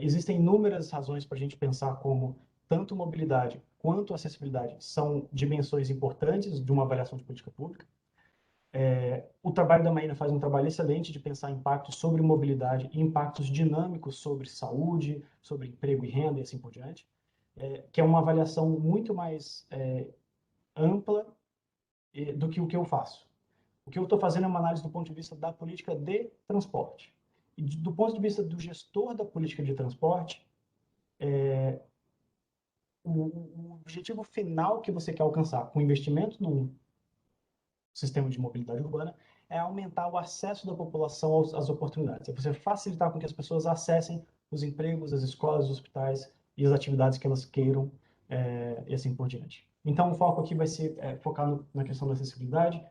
Existem inúmeras razões para a gente pensar como tanto mobilidade quanto acessibilidade são dimensões importantes de uma avaliação de política pública. O trabalho da Maína faz um trabalho excelente de pensar impactos sobre mobilidade e impactos dinâmicos sobre saúde, sobre emprego e renda e assim por diante, que é uma avaliação muito mais ampla do que o que eu faço. O que eu estou fazendo é uma análise do ponto de vista da política de transporte. E do ponto de vista do gestor da política de transporte, o objetivo final que você quer alcançar com o investimento num sistema de mobilidade urbana é aumentar o acesso da população às oportunidades. É você facilitar com que as pessoas acessem os empregos, as escolas, os hospitais e as atividades que elas queiram e assim por diante. Então, o foco aqui vai ser focar na questão da acessibilidade.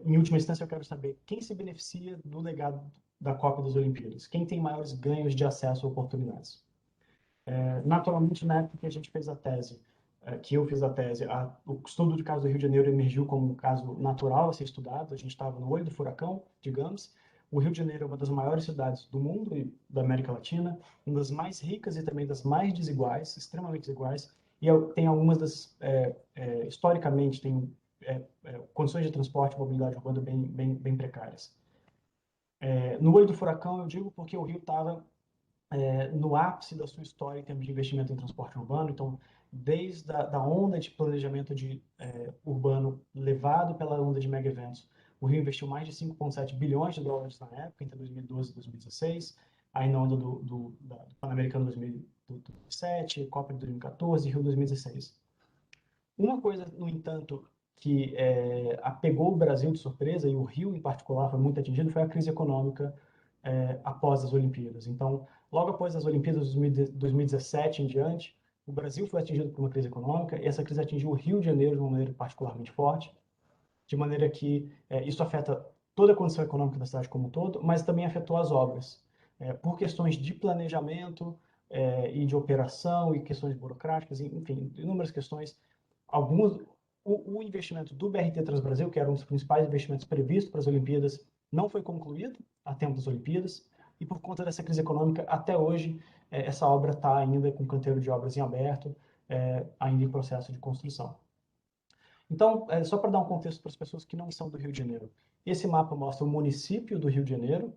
Em última instância, eu quero saber quem se beneficia do legado da Copa das Olimpíadas, quem tem maiores ganhos de acesso a oportunidades. Naturalmente, na época que a gente fez a tese, que eu fiz a tese, o estudo do caso do Rio de Janeiro emergiu como um caso natural a ser estudado. A gente estava no olho do furacão, digamos. O Rio de Janeiro é uma das maiores cidades do mundo e da América Latina, uma das mais ricas e também das mais desiguais, extremamente desiguais, e tem algumas das, historicamente, tem condições de transporte e mobilidade urbana bem precárias. No olho do furacão, eu digo porque o Rio estava no ápice da sua história em termos de investimento em transporte urbano. Então, desde a onda de planejamento urbano levado pela onda de mega eventos, o Rio investiu mais de 5,7 bilhões de dólares na época, entre 2012 e 2016, aí na onda do Pan-Americano 2007, Copa de 2014 e Rio 2016. Uma coisa, no entanto, que apegou o Brasil de surpresa, e o Rio em particular foi muito atingido, foi a crise econômica após as Olimpíadas. Então, logo após as Olimpíadas de 2017 em diante, o Brasil foi atingido por uma crise econômica, e essa crise atingiu o Rio de Janeiro de uma maneira particularmente forte, de maneira que isso afeta toda a condição econômica da cidade como um todo, mas também afetou as obras, por questões de planejamento e de operação e questões burocráticas, enfim, inúmeras questões. O investimento do BRT Transbrasil, que era um dos principais investimentos previstos para as Olimpíadas, não foi concluído a tempo das Olimpíadas, e por conta dessa crise econômica, até hoje, essa obra está ainda com o canteiro de obras em aberto, ainda em processo de construção. Então, só para dar um contexto para as pessoas que não são do Rio de Janeiro, esse mapa mostra o município do Rio de Janeiro,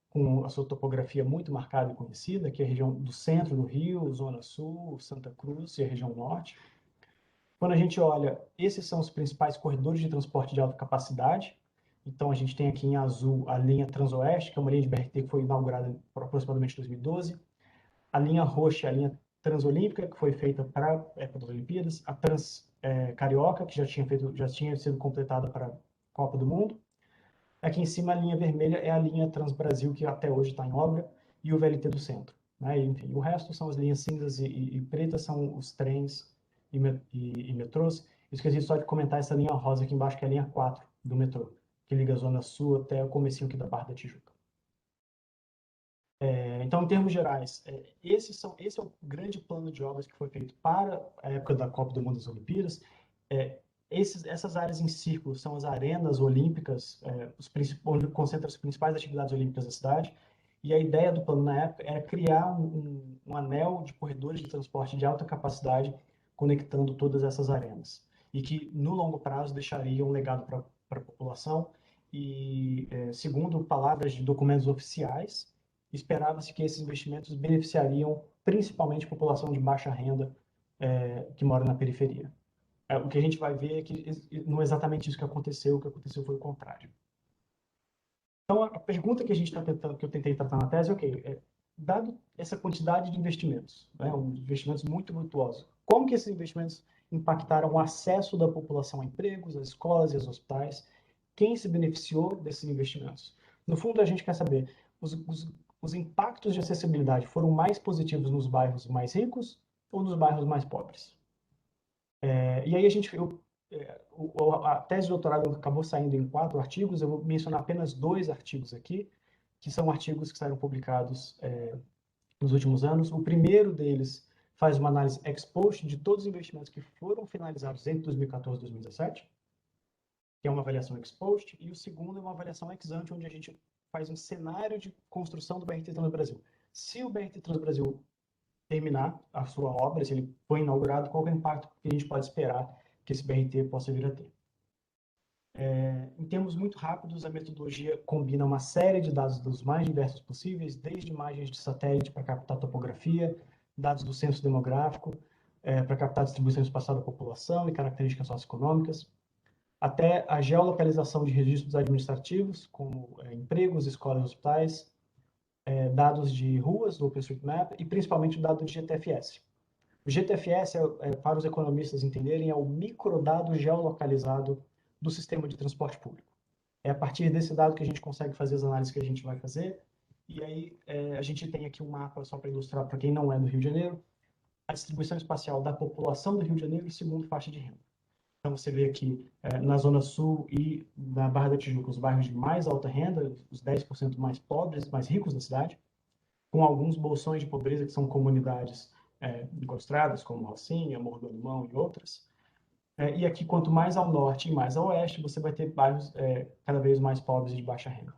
com a sua topografia muito marcada e conhecida, que é a região do centro do Rio, Zona Sul, Santa Cruz e a região norte. Quando a gente olha, esses são os principais corredores de transporte de alta capacidade. Então, a gente tem aqui em azul a linha Transoeste, que é uma linha de BRT que foi inaugurada por aproximadamente 2012. A linha roxa é a linha Transolímpica, que foi feita para a época das Olimpíadas. A Carioca, que já tinha sido completada para a Copa do Mundo. Aqui em cima, a linha vermelha é a linha Transbrasil, que até hoje está em obra, e o VLT do centro. Enfim, o resto são as linhas cinzas e pretas, são os trens e metrôs. Esqueci só de comentar essa linha rosa aqui embaixo, que é a linha 4 do metrô, que liga a Zona Sul até o comecinho aqui da Barra da Tijuca. Então, em termos gerais, esse é o grande plano de obras que foi feito para a época da Copa do Mundo das Olimpíadas. Essas áreas em círculo são as arenas olímpicas, onde concentra as principais atividades olímpicas da cidade. E a ideia do plano na época era criar um anel de corredores de transporte de alta capacidade conectando todas essas arenas. E que, no longo prazo, deixaria um legado para a população. E, segundo palavras de documentos oficiais, esperava-se que esses investimentos beneficiariam principalmente a população de baixa renda que mora na periferia. O que a gente vai ver é que não é exatamente isso que aconteceu, o que aconteceu foi o contrário. Então, a pergunta que a gente está tentando, que eu tentei tratar na tese, dado essa quantidade de investimentos, né, investimentos muito virtuosos, como que esses investimentos impactaram o acesso da população a empregos, às escolas e aos hospitais? Quem se beneficiou desses investimentos? No fundo, a gente quer saber, os impactos de acessibilidade foram mais positivos nos bairros mais ricos ou nos bairros mais pobres? E aí a tese de doutorado acabou saindo em 4 artigos, eu vou mencionar apenas 2 artigos aqui, que são artigos que saíram publicados nos últimos anos. O primeiro deles faz uma análise ex post de todos os investimentos que foram finalizados entre 2014 e 2017, que é uma avaliação ex post, e o segundo é uma avaliação ex ante, onde a gente faz um cenário de construção do BRT Transbrasil. Se o BRT Transbrasil terminar a sua obra, se ele for inaugurado, qual é o impacto que a gente pode esperar que esse BRT possa vir a ter? Em termos muito rápidos, a metodologia combina uma série de dados dos mais diversos possíveis, desde imagens de satélite para captar topografia, dados do censo demográfico, para captar a distribuição espacial da população e características socioeconômicas, até a geolocalização de registros administrativos, como empregos, escolas e hospitais, dados de ruas do OpenStreetMap e principalmente o dado de GTFS. O GTFS, para os economistas entenderem, é o microdado geolocalizado do sistema de transporte público. É a partir desse dado que a gente consegue fazer as análises que a gente vai fazer. E aí a gente tem aqui um mapa, só para ilustrar para quem não é do Rio de Janeiro, a distribuição espacial da população do Rio de Janeiro segundo faixa de renda. Então você vê aqui na Zona Sul e na Barra da Tijuca, os bairros de mais alta renda, os 10% mais pobres, mais ricos da cidade, com alguns bolsões de pobreza, que são comunidades encostradas, como Rocinha, Morro do Alemão e outras. E aqui, quanto mais ao norte e mais ao oeste, você vai ter bairros cada vez mais pobres e de baixa renda.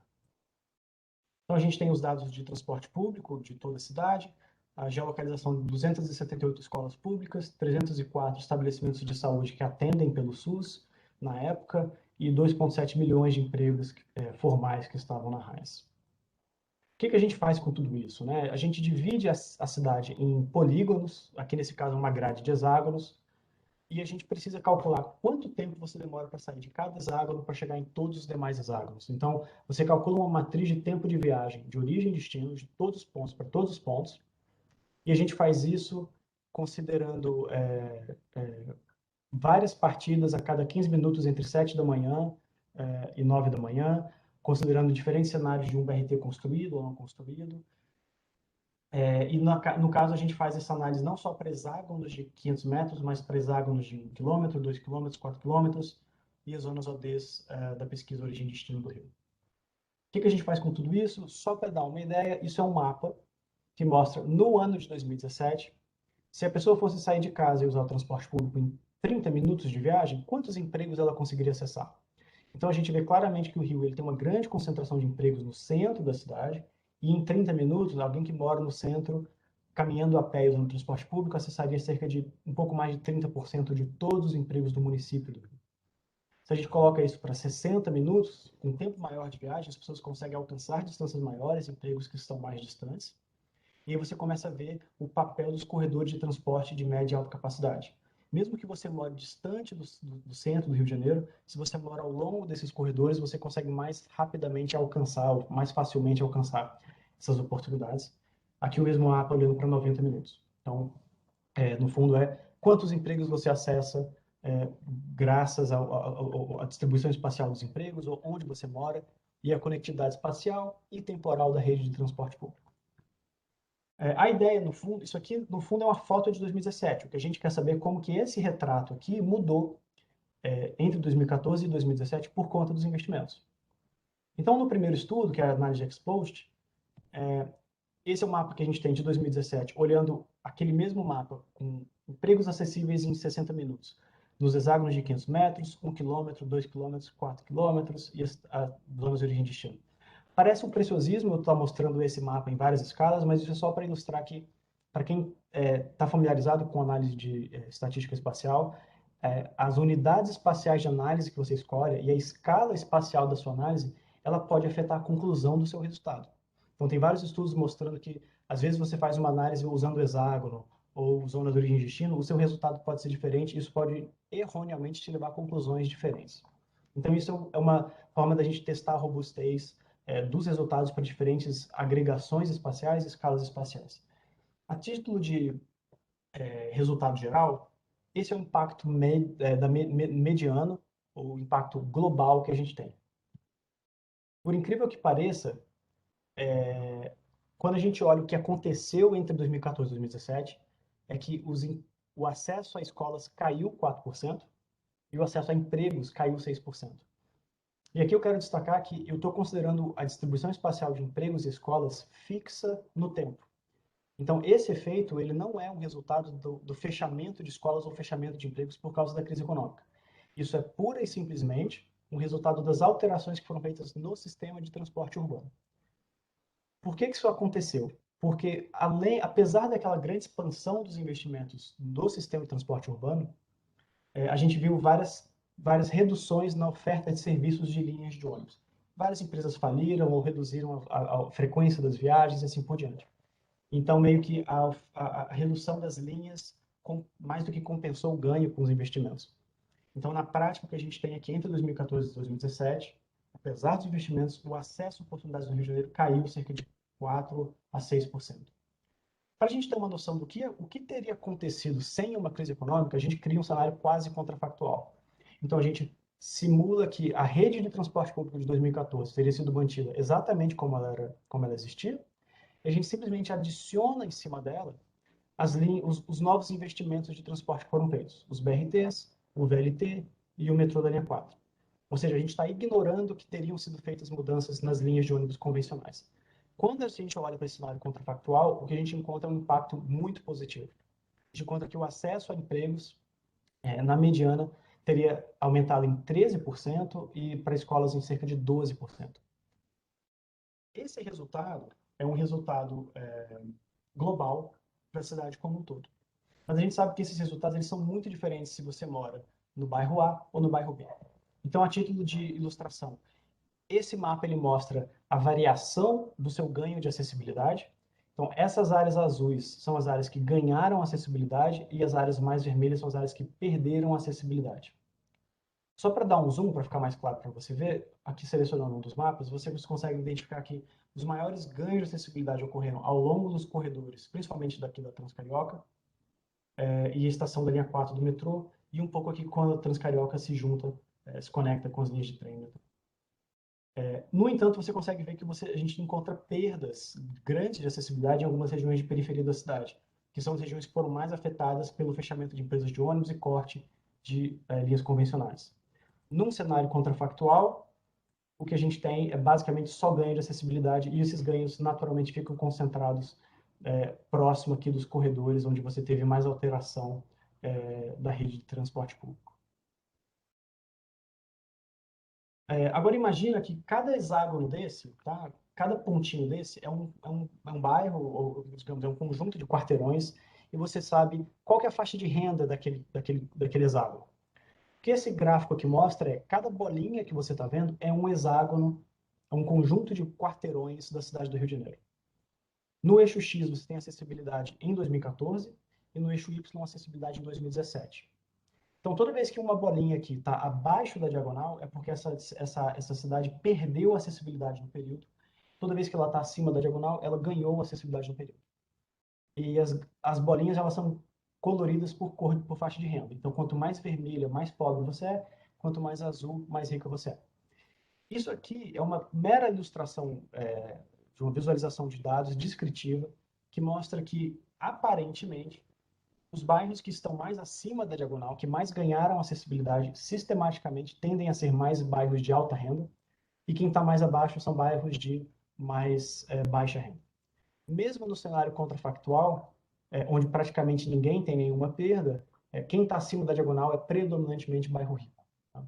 Então, a gente tem os dados de transporte público de toda a cidade, a geolocalização de 278 escolas públicas, 304 estabelecimentos de saúde que atendem pelo SUS na época e 2,7 milhões de empregos formais que estavam na RAIS. O que a gente faz com tudo isso, né? A gente divide a cidade em polígonos, aqui nesse caso uma grade de hexágonos, e a gente precisa calcular quanto tempo você demora para sair de cada hexágono para chegar em todos os demais hexágonos. Então, você calcula uma matriz de tempo de viagem, de origem e destino, de todos os pontos para todos os pontos, e a gente faz isso considerando várias partidas a cada 15 minutos entre 7 da manhã e 9 da manhã, considerando diferentes cenários de um BRT construído ou não construído. E no caso, a gente faz essa análise não só para hexágonos de 500 metros, mas para hexágonos de 1 km, 2 km, 4 km e as zonas ODs da pesquisa Origem e Destino do Rio. O que a gente faz com tudo isso? Só para dar uma ideia, isso é um mapa que mostra, no ano de 2017, se a pessoa fosse sair de casa e usar o transporte público em 30 minutos de viagem, quantos empregos ela conseguiria acessar? Então, a gente vê claramente que o Rio tem uma grande concentração de empregos no centro da cidade, e em 30 minutos, alguém que mora no centro, caminhando a pé usando transporte público, acessaria cerca de um pouco mais de 30% de todos os empregos do município do Rio. Se a gente coloca isso para 60 minutos, com um tempo maior de viagem, as pessoas conseguem alcançar distâncias maiores, empregos que estão mais distantes, e aí você começa a ver o papel dos corredores de transporte de média e alta capacidade. Mesmo que você more distante do centro do Rio de Janeiro, se você mora ao longo desses corredores, você consegue mais rapidamente alcançar, ou mais facilmente alcançar essas oportunidades. Aqui o mesmo mapa olhando para 90 minutos. Então, no fundo, quantos empregos você acessa graças à distribuição espacial dos empregos, ou onde você mora, e a conectividade espacial e temporal da rede de transporte público. A ideia, no fundo, isso aqui, no fundo, é uma foto de 2017. O que a gente quer saber é como que esse retrato aqui mudou entre 2014 e 2017 por conta dos investimentos. Então, no primeiro estudo, que é a análise ex post, esse é o mapa que a gente tem de 2017, olhando aquele mesmo mapa com empregos acessíveis em 60 minutos, nos hexágonos de 500 metros, 1 km, 2 km, 4 km e as zonas de origem e destino. Parece um preciosismo eu estar mostrando esse mapa em várias escalas, mas isso é só para ilustrar que para quem está familiarizado com análise de estatística espacial, as unidades espaciais de análise que você escolhe e a escala espacial da sua análise, ela pode afetar a conclusão do seu resultado. Então, tem vários estudos mostrando que, às vezes, você faz uma análise usando o hexágono ou zona de origem e destino, o seu resultado pode ser diferente, e isso pode erroneamente te levar a conclusões diferentes. Então, isso é uma forma da gente testar a robustez dos resultados para diferentes agregações espaciais e escalas espaciais. A título de resultado geral, esse é o impacto mediano, ou impacto global que a gente tem. Por incrível que pareça, quando a gente olha o que aconteceu entre 2014 e 2017, é que o acesso a escolas caiu 4% e o acesso a empregos caiu 6%. E aqui eu quero destacar que eu estou considerando a distribuição espacial de empregos e escolas fixa no tempo. Então, esse efeito ele não é um resultado do fechamento de escolas ou fechamento de empregos por causa da crise econômica. Isso é pura e simplesmente um resultado das alterações que foram feitas no sistema de transporte urbano. Por que isso aconteceu? Porque, apesar daquela grande expansão dos investimentos do sistema de transporte urbano, a gente viu várias reduções na oferta de serviços de linhas de ônibus. Várias empresas faliram ou reduziram a frequência das viagens e assim por diante. Então, meio que a redução das linhas mais do que compensou o ganho com os investimentos. Então, na prática, o que a gente tem aqui entre 2014 e 2017, apesar dos investimentos, o acesso a oportunidades no Rio de Janeiro caiu cerca de 4% a 6%. Para a gente ter uma noção do o que teria acontecido sem uma crise econômica, a gente cria um cenário quase contrafactual. Então, a gente simula que a rede de transporte público de 2014 teria sido mantida exatamente como ela existia, e a gente simplesmente adiciona em cima dela os novos investimentos de transporte que foram feitos, os BRTs, o VLT e o metrô da linha 4. Ou seja, a gente está ignorando que teriam sido feitas mudanças nas linhas de ônibus convencionais. Quando a gente olha para esse cenário contrafactual, o que a gente encontra é um impacto muito positivo. A gente encontra que o acesso a empregos, na mediana, teria aumentado em 13% e para escolas em cerca de 12%. Esse resultado é um resultado global para a cidade como um todo. Mas a gente sabe que esses resultados eles são muito diferentes se você mora no bairro A ou no bairro B. Então, a título de ilustração, esse mapa ele mostra a variação do seu ganho de acessibilidade. Então, essas áreas azuis são as áreas que ganharam acessibilidade e as áreas mais vermelhas são as áreas que perderam acessibilidade. Só para dar um zoom, para ficar mais claro para você ver, aqui selecionando um dos mapas, você consegue identificar que os maiores ganhos de acessibilidade ocorreram ao longo dos corredores, principalmente daqui da Transcarioca, e a estação da linha 4 do metrô, e um pouco aqui quando a Transcarioca se junta, se conecta com as linhas de trem. No entanto, você consegue ver que a gente encontra perdas grandes de acessibilidade em algumas regiões de periferia da cidade, que são as regiões que foram mais afetadas pelo fechamento de empresas de ônibus e corte de linhas convencionais. Num cenário contrafactual, o que a gente tem é basicamente só ganho de acessibilidade, e esses ganhos naturalmente ficam concentrados próximo aqui dos corredores, onde você teve mais alteração da rede de transporte público. Agora imagina que cada hexágono desse, tá? Cada pontinho desse é um bairro, ou digamos, é um conjunto de quarteirões, e você sabe qual que é a faixa de renda daquele hexágono. O que esse gráfico aqui mostra é cada bolinha que você está vendo é um hexágono, é um conjunto de quarteirões da cidade do Rio de Janeiro. No eixo X você tem acessibilidade em 2014 e no eixo Y acessibilidade em 2017. Então, toda vez que uma bolinha aqui está abaixo da diagonal, é porque essa cidade perdeu acessibilidade no período. Toda vez que ela está acima da diagonal, ela ganhou acessibilidade no período. E as bolinhas elas são coloridas por faixa de renda. Então, quanto mais vermelha, mais pobre você é. Quanto mais azul, mais rica você é. Isso aqui é uma mera ilustração de uma visualização de dados descritiva que mostra que, aparentemente, os bairros que estão mais acima da diagonal, que mais ganharam acessibilidade, sistematicamente tendem a ser mais bairros de alta renda, e quem está mais abaixo são bairros de mais baixa renda. Mesmo no cenário contrafactual, onde praticamente ninguém tem nenhuma perda, quem está acima da diagonal é predominantemente bairro rico. Tá?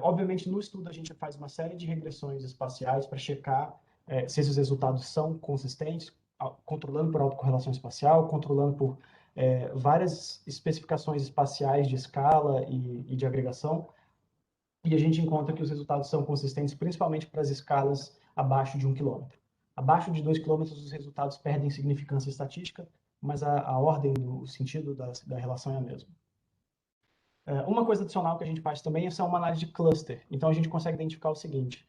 Obviamente, no estudo a gente faz uma série de regressões espaciais para checar se esses resultados são consistentes, controlando por autocorrelação espacial, controlando por várias especificações espaciais de escala e de agregação, e a gente encontra que os resultados são consistentes, principalmente para as escalas abaixo de 1 quilômetro. Abaixo de 2 quilômetros, os resultados perdem significância estatística, mas a ordem, o sentido da relação é a mesma. Uma coisa adicional que a gente faz também é uma análise de cluster. Então, a gente consegue identificar o seguinte: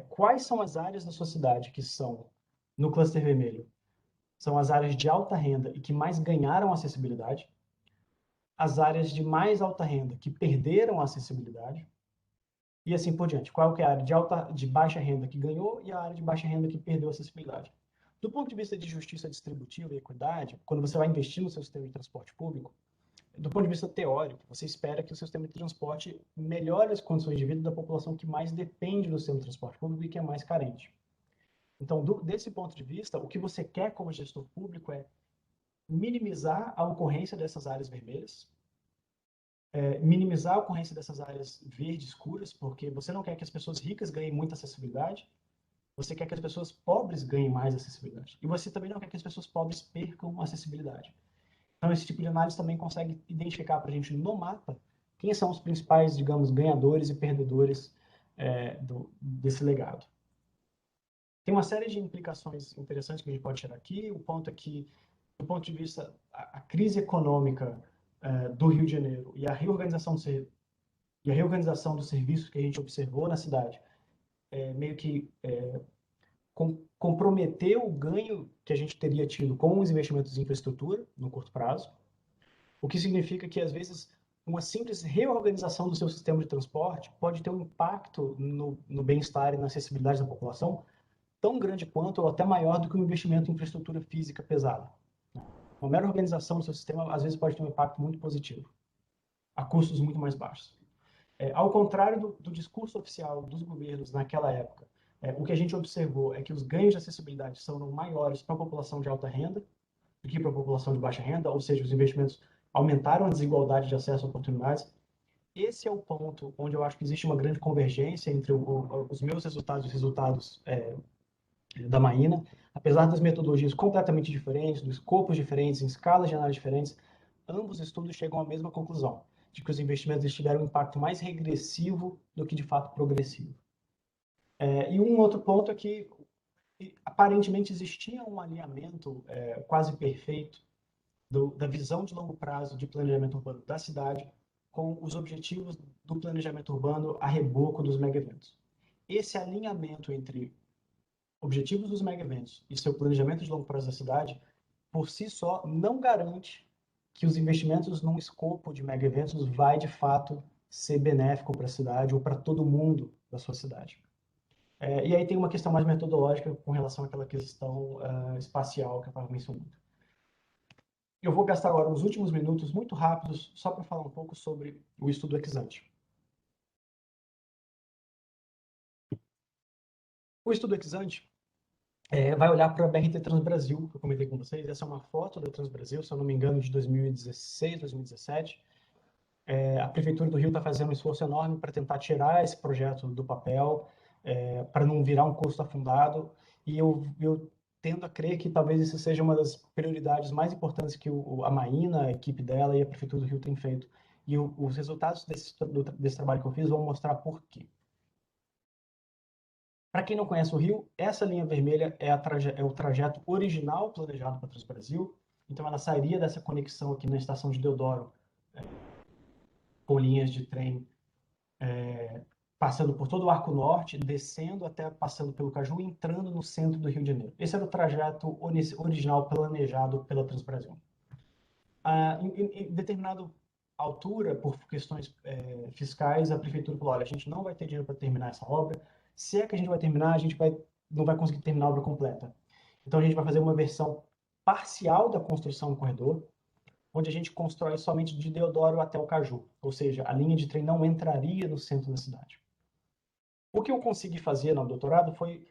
quais são as áreas da sua cidade que são no cluster vermelho? São as áreas de alta renda e que mais ganharam acessibilidade, as áreas de mais alta renda que perderam a acessibilidade, e assim por diante. Qual que é a área de baixa renda que ganhou e a área de baixa renda que perdeu a acessibilidade. Do ponto de vista de justiça distributiva e equidade, quando você vai investir no seu sistema de transporte público, do ponto de vista teórico, você espera que o seu sistema de transporte melhore as condições de vida da população que mais depende do sistema de transporte público e que é mais carente. Então, desse ponto de vista, o que você quer como gestor público é minimizar a ocorrência dessas áreas vermelhas, minimizar a ocorrência dessas áreas verdes escuras, porque você não quer que as pessoas ricas ganhem muita acessibilidade, você quer que as pessoas pobres ganhem mais acessibilidade. E você também não quer que as pessoas pobres percam acessibilidade. Então, esse tipo de análise também consegue identificar para a gente no mapa quem são os principais, digamos, ganhadores e perdedores desse legado. Tem uma série de implicações interessantes que a gente pode tirar aqui. O ponto é que, do ponto de vista a crise econômica do Rio de Janeiro e a reorganização dos serviços que a gente observou na cidade, meio que comprometeu o ganho que a gente teria tido com os investimentos em infraestrutura no curto prazo, o que significa que, às vezes, uma simples reorganização do seu sistema de transporte pode ter um impacto no bem-estar e na acessibilidade da população tão grande quanto ou até maior do que um investimento em infraestrutura física pesada. Uma mera organização do seu sistema, às vezes, pode ter um impacto muito positivo, a custos muito mais baixos. Ao contrário do discurso oficial dos governos naquela época, o que a gente observou é que os ganhos de acessibilidade são maiores para a população de alta renda do que para a população de baixa renda, ou seja, os investimentos aumentaram a desigualdade de acesso a oportunidades. Esse é o ponto onde eu acho que existe uma grande convergência entre os meus resultados e os resultados da Maína. Apesar das metodologias completamente diferentes, dos escopos diferentes, em escalas de análise diferentes, ambos os estudos chegam à mesma conclusão, de que os investimentos tiveram um impacto mais regressivo do que de fato progressivo. E um outro ponto é que aparentemente existia um alinhamento quase perfeito da visão de longo prazo de planejamento urbano da cidade com os objetivos do planejamento urbano a reboco dos mega-eventos. Esse alinhamento entre objetivos dos mega-eventos e seu planejamento de longo prazo da cidade, por si só, não garante que os investimentos num escopo de mega-eventos vai, de fato, ser benéfico para a cidade ou para todo mundo da sua cidade. E aí tem uma questão mais metodológica com relação àquela questão espacial que eu estava mencionando. Eu vou gastar agora uns últimos minutos muito rápidos só para falar um pouco sobre o estudo ex-ante. O estudo ex-ante vai olhar para a BRT Transbrasil, que eu comentei com vocês. Essa é uma foto da Transbrasil, se eu não me engano, de 2016, 2017. A Prefeitura do Rio está fazendo um esforço enorme para tentar tirar esse projeto do papel, para não virar um custo afundado. E eu tendo a crer que talvez isso seja uma das prioridades mais importantes que a Maína, a equipe dela e a Prefeitura do Rio têm feito. E os resultados desse trabalho que eu fiz vão mostrar por quê. Para quem não conhece o Rio, essa linha vermelha é o trajeto original planejado para Transbrasil. Então, ela sairia dessa conexão aqui na estação de Deodoro, com linhas de trem passando por todo o Arco Norte, descendo até passando pelo Caju e entrando no centro do Rio de Janeiro. Esse era o trajeto original planejado pela Transbrasil. Em determinada altura, por questões fiscais, a Prefeitura falou: olha, a gente não vai ter dinheiro para terminar essa obra. Se é que a gente vai terminar, a gente não vai conseguir terminar a obra completa. Então, a gente vai fazer uma versão parcial da construção do corredor, onde a gente constrói somente de Deodoro até o Caju. Ou seja, a linha de trem não entraria no centro da cidade. O que eu consegui fazer no doutorado foi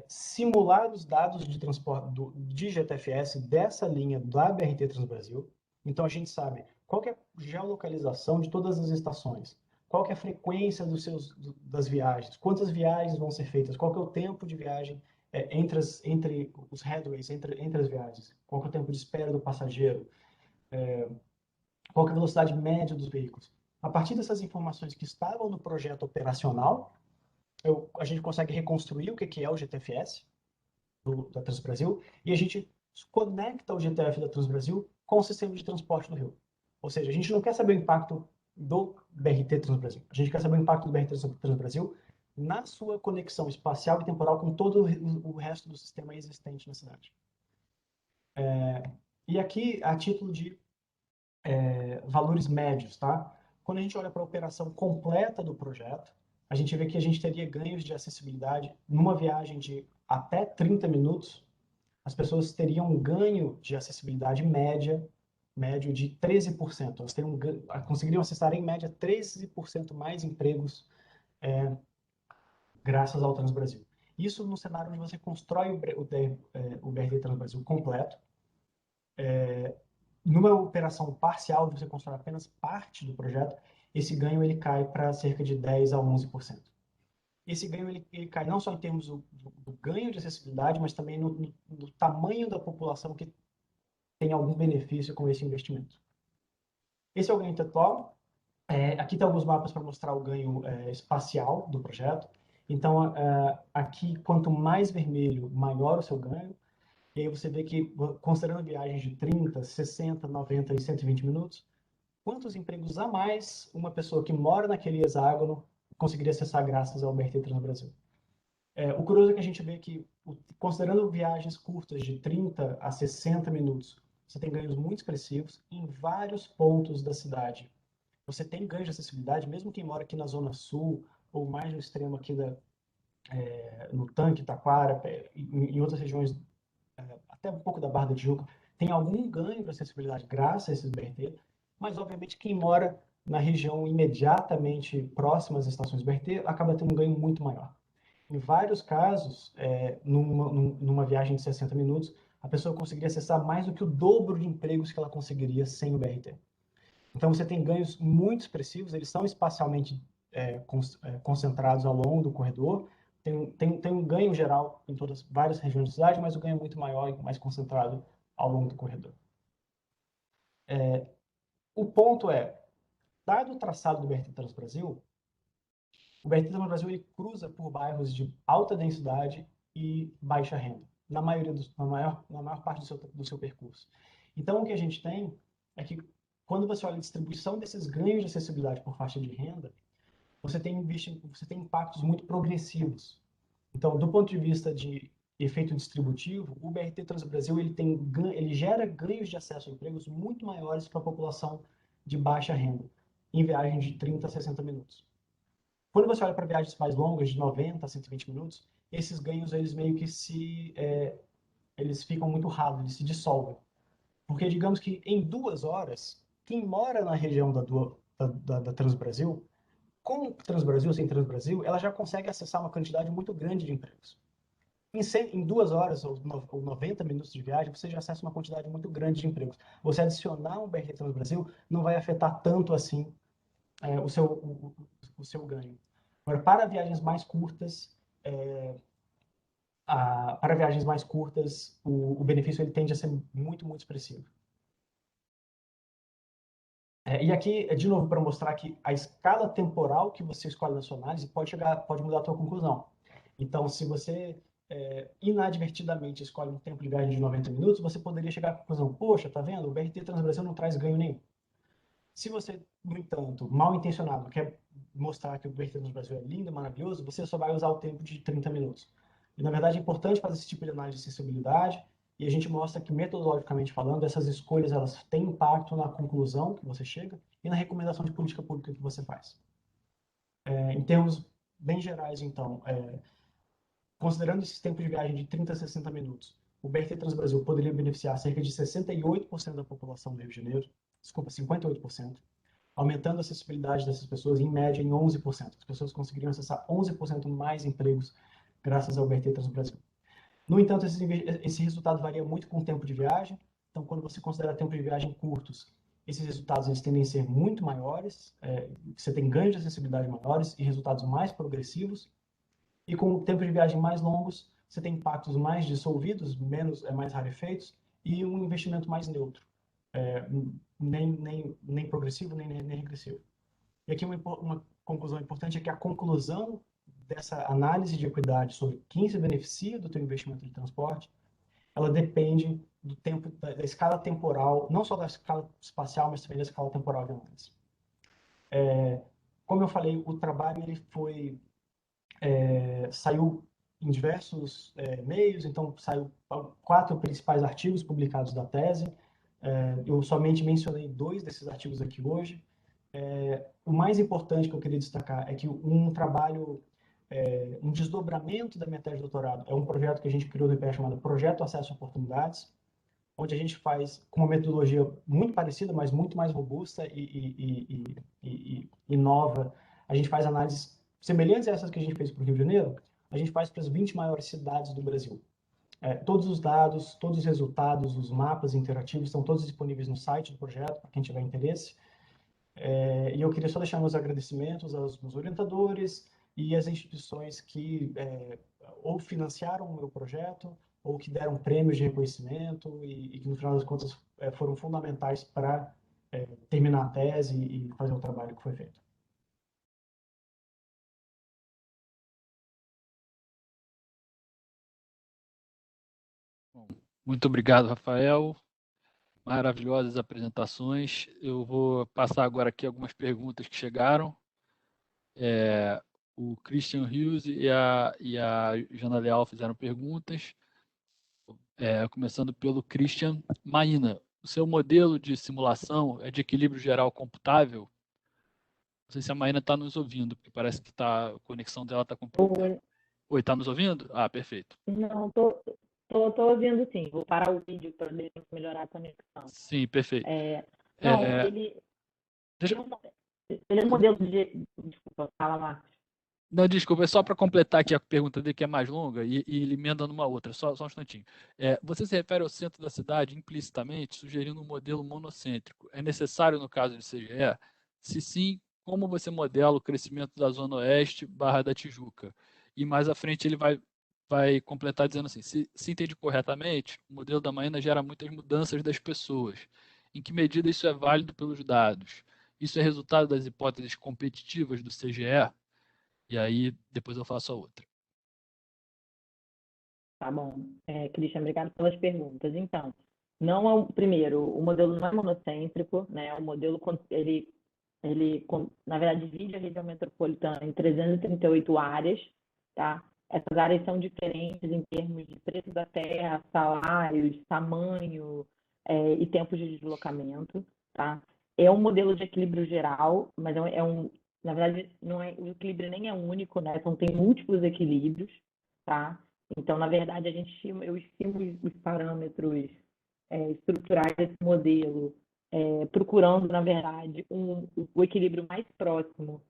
simular os dados de transporte de GTFS dessa linha da BRT Transbrasil. Então, a gente sabe qual que é a geolocalização de todas as estações, qual que é a frequência das viagens, quantas viagens vão ser feitas, qual que é o tempo de viagem entre os headways, entre as viagens, qual que é o tempo de espera do passageiro, qual que é a velocidade média dos veículos. A partir dessas informações que estavam no projeto operacional, a gente consegue reconstruir o que é o GTFS da Transbrasil e a gente conecta o GTF da Transbrasil com o sistema de transporte do Rio. Ou seja, a gente não quer saber o impacto do BRT Transbrasil. A gente quer saber o impacto do BRT Transbrasil na sua conexão espacial e temporal com todo o resto do sistema existente na cidade. E aqui, a título de valores médios, tá? Quando a gente olha para a operação completa do projeto, a gente vê que a gente teria ganhos de acessibilidade numa viagem de até 30 minutos. As pessoas teriam um ganho de acessibilidade médio de 13%. Elas conseguiriam acessar, em média, 13% mais empregos graças ao Transbrasil. Isso no cenário onde você constrói o BRT Transbrasil completo. Numa operação parcial, onde você constrói apenas parte do projeto, esse ganho ele cai para cerca de 10% a 11%. Esse ganho ele cai não só em termos do ganho de acessibilidade, mas também no tamanho da população que tem algum benefício com esse investimento. Esse é o ganho total. Aqui tem alguns mapas para mostrar o ganho espacial do projeto. Então, aqui, quanto mais vermelho, maior o seu ganho. E aí você vê que, considerando viagens de 30, 60, 90 e 120 minutos, quantos empregos a mais uma pessoa que mora naquele hexágono conseguiria acessar graças ao BRT Transbrasil. O curioso é que a gente vê que, considerando viagens curtas de 30 a 60 minutos, você tem ganhos muito expressivos em vários pontos da cidade. Você tem ganhos de acessibilidade, mesmo quem mora aqui na Zona Sul, ou mais no extremo aqui no Tanque, Taquara, em outras regiões, até um pouco da Barra da Tijuca, tem algum ganho de acessibilidade graças a esses BRT, mas obviamente quem mora na região imediatamente próxima às estações BRT acaba tendo um ganho muito maior. Em vários casos, numa viagem de 60 minutos, a pessoa conseguiria acessar mais do que o dobro de empregos que ela conseguiria sem o BRT. Então você tem ganhos muito expressivos, eles são espacialmente concentrados ao longo do corredor. Tem um ganho geral em várias regiões da cidade, mas o ganho é muito maior e mais concentrado ao longo do corredor. O ponto dado o traçado do BRT Transbrasil, o BRT Transbrasil ele cruza por bairros de alta densidade e baixa renda, na maior parte do seu percurso. Então, o que a gente tem é que, quando você olha a distribuição desses ganhos de acessibilidade por faixa de renda, você tem impactos muito progressivos. Então, do ponto de vista de efeito distributivo, o BRT Transbrasil ele gera ganhos de acesso a empregos muito maiores para a população de baixa renda, em viagens de 30 a 60 minutos. Quando você olha para viagens mais longas, de 90 a 120 minutos, esses ganhos eles meio que eles ficam muito ralos, eles se dissolvem. Porque, digamos que em 2 horas, quem mora na região da Transbrasil, com Transbrasil, sem Transbrasil, ela já consegue acessar uma quantidade muito grande de empregos. Em 2 horas ou 90 minutos de viagem, você já acessa uma quantidade muito grande de empregos. Você adicionar um BRT Transbrasil não vai afetar tanto assim o seu ganho. Agora, para viagens mais curtas, o benefício ele tende a ser muito, muito expressivo. E aqui, de novo, para mostrar que a escala temporal que você escolhe na sua análise pode mudar a sua conclusão. Então, se você inadvertidamente escolhe um tempo de viagem de 90 minutos, você poderia chegar à conclusão, poxa, tá vendo? O BRT Transbrasil não traz ganho nenhum. Se você, no entanto, mal intencionado, quer mostrar que o BRT Transbrasil é lindo, maravilhoso, você só vai usar o tempo de 30 minutos. E, na verdade, é importante fazer esse tipo de análise de acessibilidade, e a gente mostra que, metodologicamente falando, essas escolhas elas têm impacto na conclusão que você chega e na recomendação de política pública que você faz. Em termos bem gerais, então, considerando esses tempos de viagem de 30 a 60 minutos, o BRT Transbrasil poderia beneficiar cerca de 68% da população do Rio de Janeiro, 58%, aumentando a acessibilidade dessas pessoas, em média, em 11%. As pessoas conseguiriam acessar 11% mais empregos graças ao BRT Transbrasil. No entanto, esse resultado varia muito com o tempo de viagem. Então, quando você considera tempo de viagem curtos, esses resultados eles tendem a ser muito maiores, você tem ganhos de acessibilidade maiores e resultados mais progressivos. E com o tempo de viagem mais longos, você tem impactos mais dissolvidos, mais rarefeitos, e um investimento mais neutro, nem progressivo, nem regressivo. E aqui uma conclusão importante é que a conclusão dessa análise de equidade sobre quem se beneficia do teu investimento de transporte, ela depende do tempo, da escala temporal, não só da escala espacial, mas também da escala temporal de análise. Como eu falei, o trabalho ele saiu em diversos meios, então saiu 4 principais artigos publicados da tese. Eu somente mencionei 2 desses artigos aqui hoje. O mais importante que eu queria destacar é que um trabalho, um desdobramento da minha tese de doutorado é um projeto que a gente criou no IPE chamado Projeto Acesso a Oportunidades, onde a gente faz com uma metodologia muito parecida, mas muito mais robusta e nova. A gente faz análises semelhantes a essas que a gente fez para o Rio de Janeiro, a gente faz para as 20 maiores cidades do Brasil. Todos os dados, todos os resultados, os mapas interativos estão todos disponíveis no site do projeto, para quem tiver interesse. E eu queria só deixar meus agradecimentos aos meus orientadores e às instituições que ou financiaram o meu projeto ou que deram prêmios de reconhecimento e que, no final das contas, foram fundamentais para terminar a tese e fazer o trabalho que foi feito. Bom, muito obrigado, Rafael. Maravilhosas apresentações. Eu vou passar agora aqui algumas perguntas que chegaram. O Christian Hughes e a Jana Leal fizeram perguntas. Começando pelo Christian. Maína, o seu modelo de simulação é de equilíbrio geral computável? Não sei se a Maína está nos ouvindo, porque parece que a conexão dela está com problema. Oi, está nos ouvindo? Ah, perfeito. Não, tô ouvindo sim. Vou parar o vídeo para melhorar a conexão. Sim, perfeito. Ele é um modelo de... Desculpa, fala, Marcos. Não, desculpa, é só para completar aqui a pergunta dele, que é mais longa, e ele emenda numa outra, só um instantinho. Você se refere ao centro da cidade implicitamente, sugerindo um modelo monocêntrico. É necessário no caso de CGE? Se sim, como você modela o crescimento da Zona Oeste barra da Tijuca? E mais à frente ele vai completar dizendo assim, se entendi corretamente, o modelo da Maína gera muitas mudanças das pessoas. Em que medida isso é válido pelos dados? Isso é resultado das hipóteses competitivas do CGE? E aí, depois eu faço a outra. Tá bom. Christian, obrigado pelas perguntas. Então, primeiro, o modelo não é monocêntrico, né? O modelo, ele, na verdade, divide a região metropolitana em 338 áreas, tá? Essas áreas são diferentes em termos de preço da terra, salários, tamanho, e tempos de deslocamento, tá? É um modelo de equilíbrio geral, mas na verdade, o equilíbrio nem é único, né? Então, tem múltiplos equilíbrios, tá? Então, na verdade, eu estimo os parâmetros estruturais desse modelo, procurando, na verdade, o equilíbrio mais próximo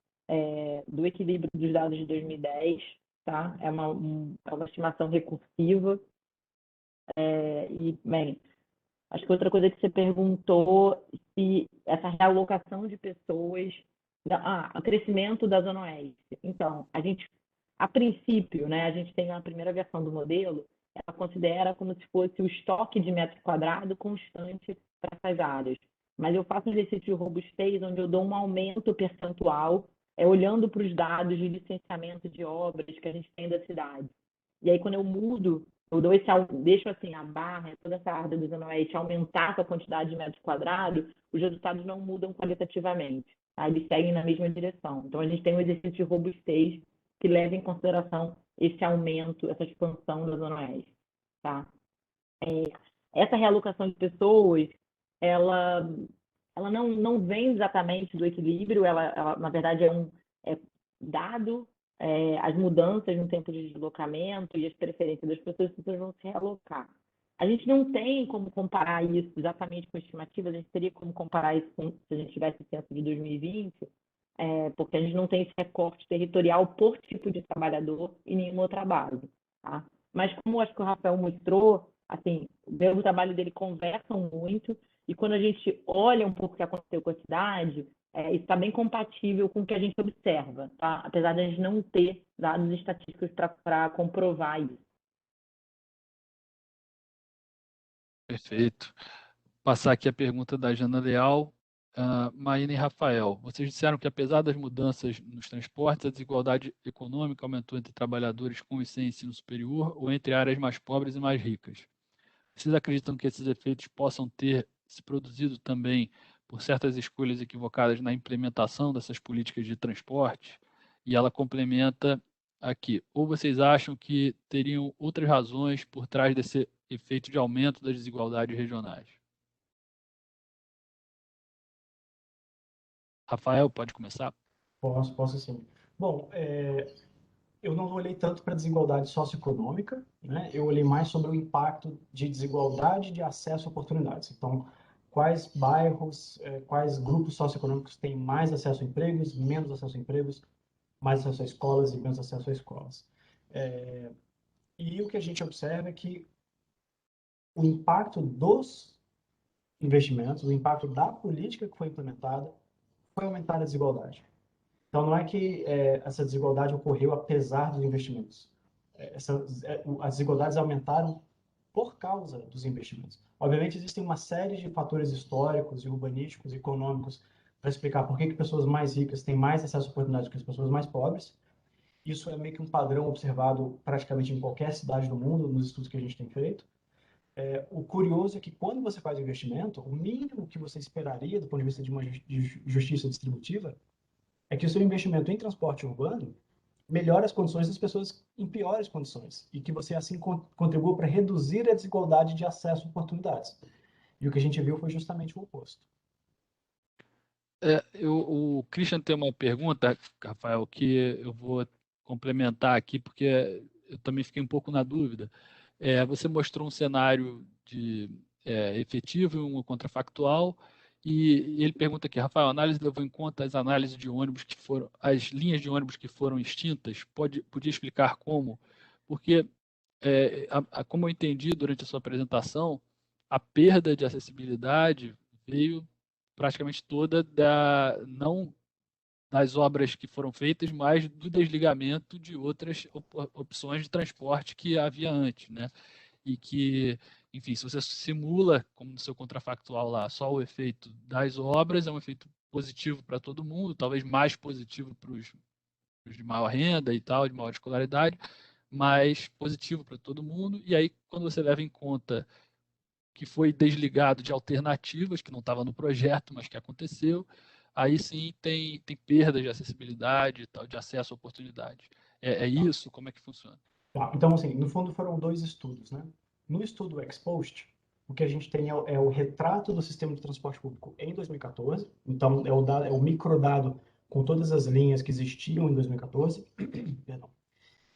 do equilíbrio dos dados de 2010, tá? É uma estimação recursiva. Bem, acho que outra coisa que você perguntou, se essa realocação de pessoas, o crescimento da Zona Oeste. Então, a princípio, né, a gente tem a primeira versão do modelo, ela considera como se fosse o estoque de metro quadrado constante para essas áreas. Mas eu faço um exercício de robustez, onde eu dou um aumento percentual, olhando para os dados de licenciamento de obras que a gente tem da cidade. E aí, quando eu mudo, eu deixo assim a barra, toda essa área do Zona Oeste aumentar essa quantidade de metros quadrados, os resultados não mudam qualitativamente, tá? Eles seguem na mesma direção. Então, a gente tem um exercício de robustez que leva em consideração esse aumento, essa expansão da Zona Oeste, tá? Essa realocação de pessoas, ela não vem exatamente do equilíbrio, ela na verdade, dado as mudanças no tempo de deslocamento e as preferências das pessoas, as pessoas vão se realocar. A gente não tem como comparar isso exatamente com estimativas, a gente teria como comparar isso se a gente tivesse o censo de 2020, porque a gente não tem esse recorte territorial por tipo de trabalhador e nenhuma outra base, tá? Mas como acho que o Rafael mostrou, assim, o trabalho dele conversam muito, e quando a gente olha um pouco o que aconteceu com a cidade, isso está bem compatível com o que a gente observa, tá? Apesar de a gente não ter dados estatísticos para comprovar isso. Perfeito. Passar aqui a pergunta da Jana Leal. Maína e Rafael, vocês disseram que apesar das mudanças nos transportes, a desigualdade econômica aumentou entre trabalhadores com e sem ensino superior ou entre áreas mais pobres e mais ricas. Vocês acreditam que esses efeitos possam ter se produzido também por certas escolhas equivocadas na implementação dessas políticas de transporte? E ela complementa aqui. Ou vocês acham que teriam outras razões por trás desse efeito de aumento das desigualdades regionais? Rafael, pode começar? Posso sim. Bom, eu não olhei tanto para a desigualdade socioeconômica, né? Eu olhei mais sobre o impacto de desigualdade de acesso a oportunidades. Então, quais bairros, quais grupos socioeconômicos têm mais acesso a empregos, menos acesso a empregos, mais acesso a escolas e menos acesso a escolas. E o que a gente observa é que o impacto dos investimentos, o impacto da política que foi implementada, foi aumentar a desigualdade. Então, não é que essa desigualdade ocorreu apesar dos investimentos. As desigualdades aumentaram por causa dos investimentos. Obviamente, existem uma série de fatores históricos, urbanísticos, econômicos, para explicar por que pessoas mais ricas têm mais acesso a oportunidades que as pessoas mais pobres. Isso é meio que um padrão observado praticamente em qualquer cidade do mundo, nos estudos que a gente tem feito. O curioso é que quando você faz investimento, o mínimo que você esperaria do ponto de vista de uma justiça distributiva é que o seu investimento em transporte urbano melhore as condições das pessoas em piores condições e que você assim contribua para reduzir a desigualdade de acesso a oportunidades. E o que a gente viu foi justamente o oposto. O Christian tem uma pergunta, Rafael, que eu vou complementar aqui, porque eu também fiquei um pouco na dúvida. Você mostrou um cenário efetivo e um contrafactual, e ele pergunta aqui, Rafael, a análise levou em conta as análises de ônibus que foram, as linhas de ônibus que foram extintas? Podia explicar como? Porque, como eu entendi durante a sua apresentação, a perda de acessibilidade veio praticamente toda não das obras que foram feitas, mas do desligamento de outras opções de transporte que havia antes, né? E que, enfim, se você simula, como no seu contrafactual lá, só o efeito das obras, é um efeito positivo para todo mundo, talvez mais positivo para os de maior renda e tal, de maior escolaridade, mas positivo para todo mundo. E aí, quando você leva em conta que foi desligado de alternativas, que não estava no projeto, mas que aconteceu, aí sim tem perda de acessibilidade, de acesso a oportunidades. É isso? Como é que funciona? Tá, então, assim, no fundo foram dois estudos, né? No estudo Ex-Post, o que a gente tem é o retrato do sistema de transporte público em 2014, então é o microdado com todas as linhas que existiam em 2014, perdão,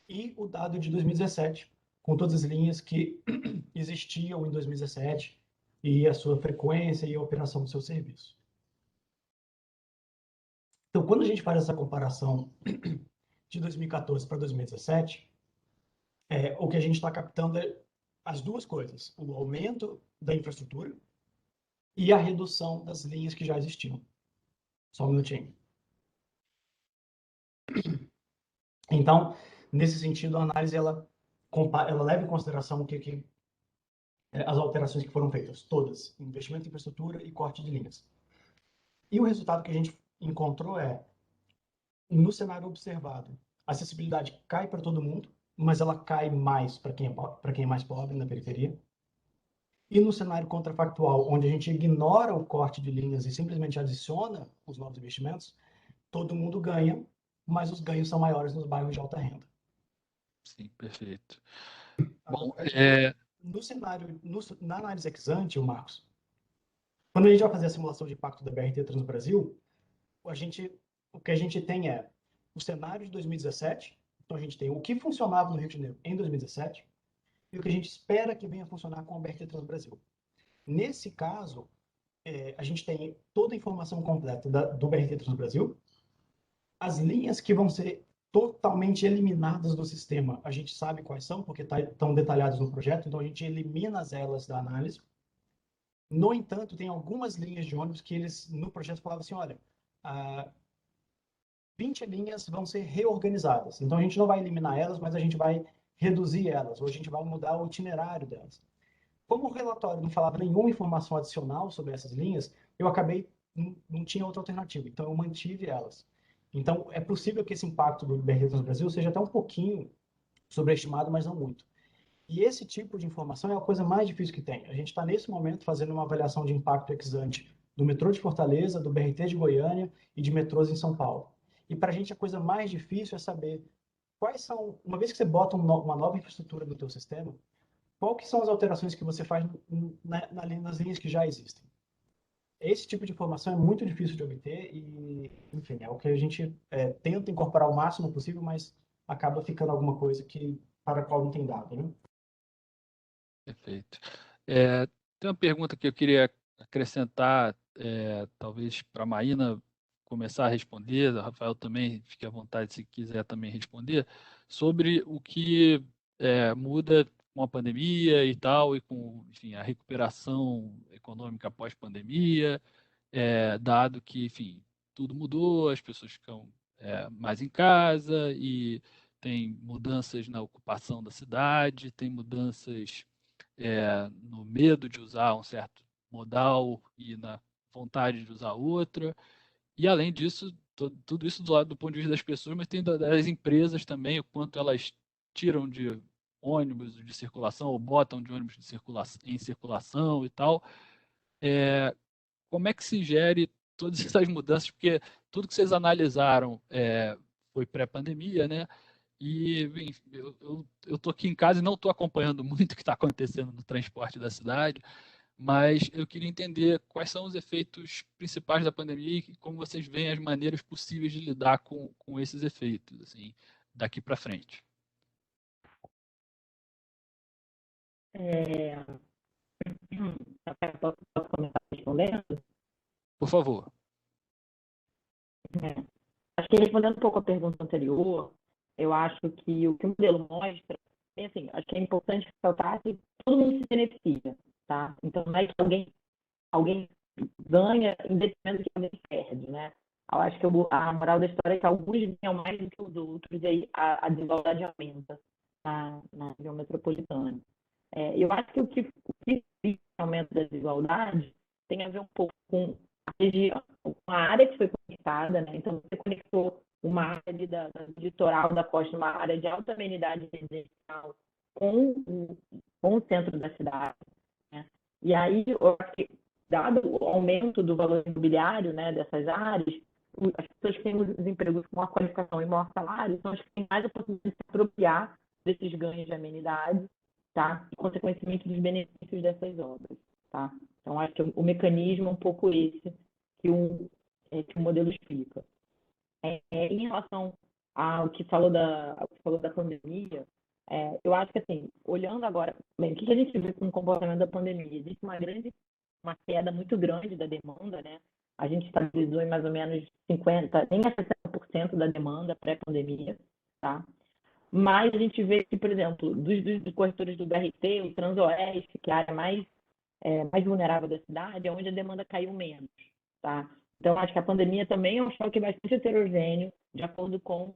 e o dado de 2017, com todas as linhas que existiam em 2017 e a sua frequência e a operação do seu serviço. Então, quando a gente faz essa comparação de 2014 para 2017, o que a gente está captando é as duas coisas: o aumento da infraestrutura e a redução das linhas que já existiam. Só um minutinho. Então, nesse sentido, a análise ela leva em consideração as alterações que foram feitas, todas: investimento em infraestrutura e corte de linhas. E o resultado que a gente encontrou no cenário observado, a acessibilidade cai para todo mundo, mas ela cai mais para quem é mais pobre na periferia. E no cenário contrafactual, onde a gente ignora o corte de linhas e simplesmente adiciona os novos investimentos, todo mundo ganha, mas os ganhos são maiores nos bairros de alta renda. Sim, perfeito. Bom, no cenário, na análise ex ante, Marcos, quando a gente vai fazer a simulação de impacto da BRT Transbrasil, o que a gente tem é o cenário de 2017, então a gente tem o que funcionava no Rio de Janeiro em 2017 e o que a gente espera que venha a funcionar com a BRT Transbrasil. Nesse caso, a gente tem toda a informação completa do BRT Transbrasil, as linhas que vão ser totalmente eliminadas do sistema, a gente sabe quais são, porque estão detalhadas no projeto, então a gente elimina elas da análise. No entanto, tem algumas linhas de ônibus que eles, no projeto, falavam assim, olha, 20 linhas vão ser reorganizadas. Então, a gente não vai eliminar elas, mas a gente vai reduzir elas, ou a gente vai mudar o itinerário delas. como o relatório não falava nenhuma informação adicional sobre essas linhas, eu acabei, não tinha outra alternativa, então eu mantive elas. Então, é possível que esse impacto do BRT no Brasil seja até um pouquinho sobreestimado, mas não muito. E esse tipo de informação é a coisa mais difícil que tem. A gente está, nesse momento, fazendo uma avaliação de impacto ex ante do metrô de Fortaleza, do BRT de Goiânia e de metrôs em São Paulo. E para a gente a coisa mais difícil é saber quais são, uma vez que você bota uma nova infraestrutura no teu sistema, quais que são as alterações que você faz nas linhas que já existem. Esse tipo de informação é muito difícil de obter e, enfim, é o que a gente tenta incorporar o máximo possível, mas acaba ficando alguma coisa para a qual não tem dado, né? Perfeito. Tem uma pergunta que eu queria acrescentar, talvez para a Maína começar a responder, o Rafael também, fique à vontade se quiser também responder, sobre o que muda com a pandemia e tal, e com, enfim, a recuperação econômica pós-pandemia, dado que, enfim, tudo mudou, as pessoas ficam mais em casa e tem mudanças na ocupação da cidade, tem mudanças no medo de usar um certo modal e na vontade de usar outra. E além disso, tudo isso do lado do ponto de vista das pessoas, mas tem das empresas também, o quanto elas tiram de ônibus de circulação ou botam de ônibus de em circulação e tal. Como é que se gere todas essas mudanças? Porque tudo que vocês analisaram foi pré-pandemia, né? E enfim, eu tô aqui em casa e não estou acompanhando muito o que está acontecendo no transporte da cidade, mas eu queria entender quais são os efeitos principais da pandemia e como vocês veem as maneiras possíveis de lidar com esses efeitos, assim, daqui para frente. É, posso começar respondendo? Por favor. É. Acho que respondendo um pouco a pergunta anterior, eu acho que o que o modelo mostra, bem assim, acho que é importante ressaltar que todo mundo se beneficia, tá? Então não é que alguém ganha em detrimento de que alguém perde, né? Eu acho que a moral da história é que alguns ganham mais do que os outros e aí a desigualdade aumenta na região metropolitana. Eu acho que o que explica o aumento da desigualdade tem a ver um pouco com a região, com a área que foi conectada, né? Então, você conectou uma área ali do litoral da costa, uma área de alta amenidade residencial com o centro da cidade, né? E aí, eu acho que, dado o aumento do valor imobiliário, né, dessas áreas, as pessoas que têm os empregos com maior qualificação e maior salário são as que têm mais a possibilidade de se apropriar desses ganhos de amenidade, tá? E, consequentemente, dos benefícios dessas obras, tá? Então, acho que o mecanismo é um pouco esse que o modelo explica. Em relação ao que falou da pandemia, eu acho que, assim, olhando agora, bem, o que a gente viu com o comportamento da pandemia? Existe uma queda muito grande da demanda, né? A gente estabilizou em mais ou menos 50, nem a 60% da demanda pré-pandemia, tá? Mas a gente vê que, por exemplo, dos corretores do BRT, o Transoeste, que é a área mais vulnerável da cidade, é onde a demanda caiu menos, tá? Então, acho que a pandemia também é um choque bastante heterogêneo, de acordo com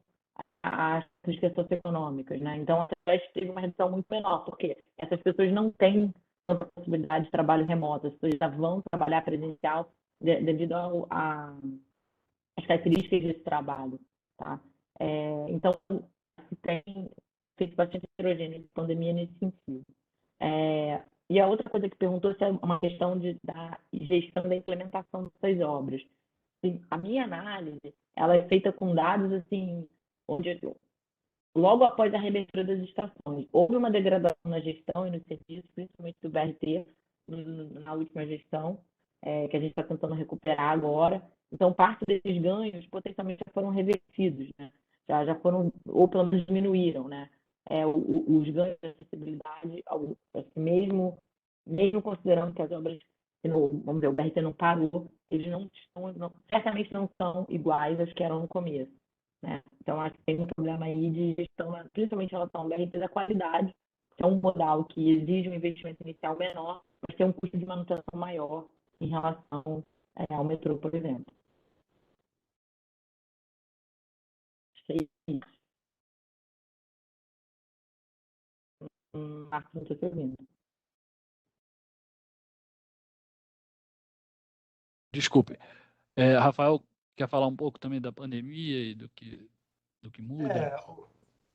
as questões socioeconômicas, né? Então, a Celeste teve uma redução muito menor, porque essas pessoas não têm tanta possibilidade de trabalho remoto, as pessoas já vão trabalhar presencial devido às características desse trabalho, tá? Então, se tem feito bastante heterogêneo de pandemia nesse sentido. E a outra coisa que perguntou se é uma questão da gestão da implementação dessas obras. A minha análise, ela é feita com dados assim, onde logo após a reabertura das estações, houve uma degradação na gestão e no serviço, principalmente do BRT, na última gestão, que a gente está tentando recuperar agora. Então, parte desses ganhos potencialmente já foram revertidos, né? Já foram, ou pelo menos diminuíram, né? Os ganhos de acessibilidade, assim, mesmo considerando que as obras, vamos dizer, o BRT não parou, eles certamente não são iguais aos que eram no começo, né? Então, acho que tem um problema aí de gestão, principalmente em relação ao BRT da qualidade, que é um modal que exige um investimento inicial menor, mas tem um custo de manutenção maior em relação ao metrô, por exemplo. Sei isso. Marcos, não estou te ouvindo. Desculpe. Rafael, quer falar um pouco também da pandemia e do que muda?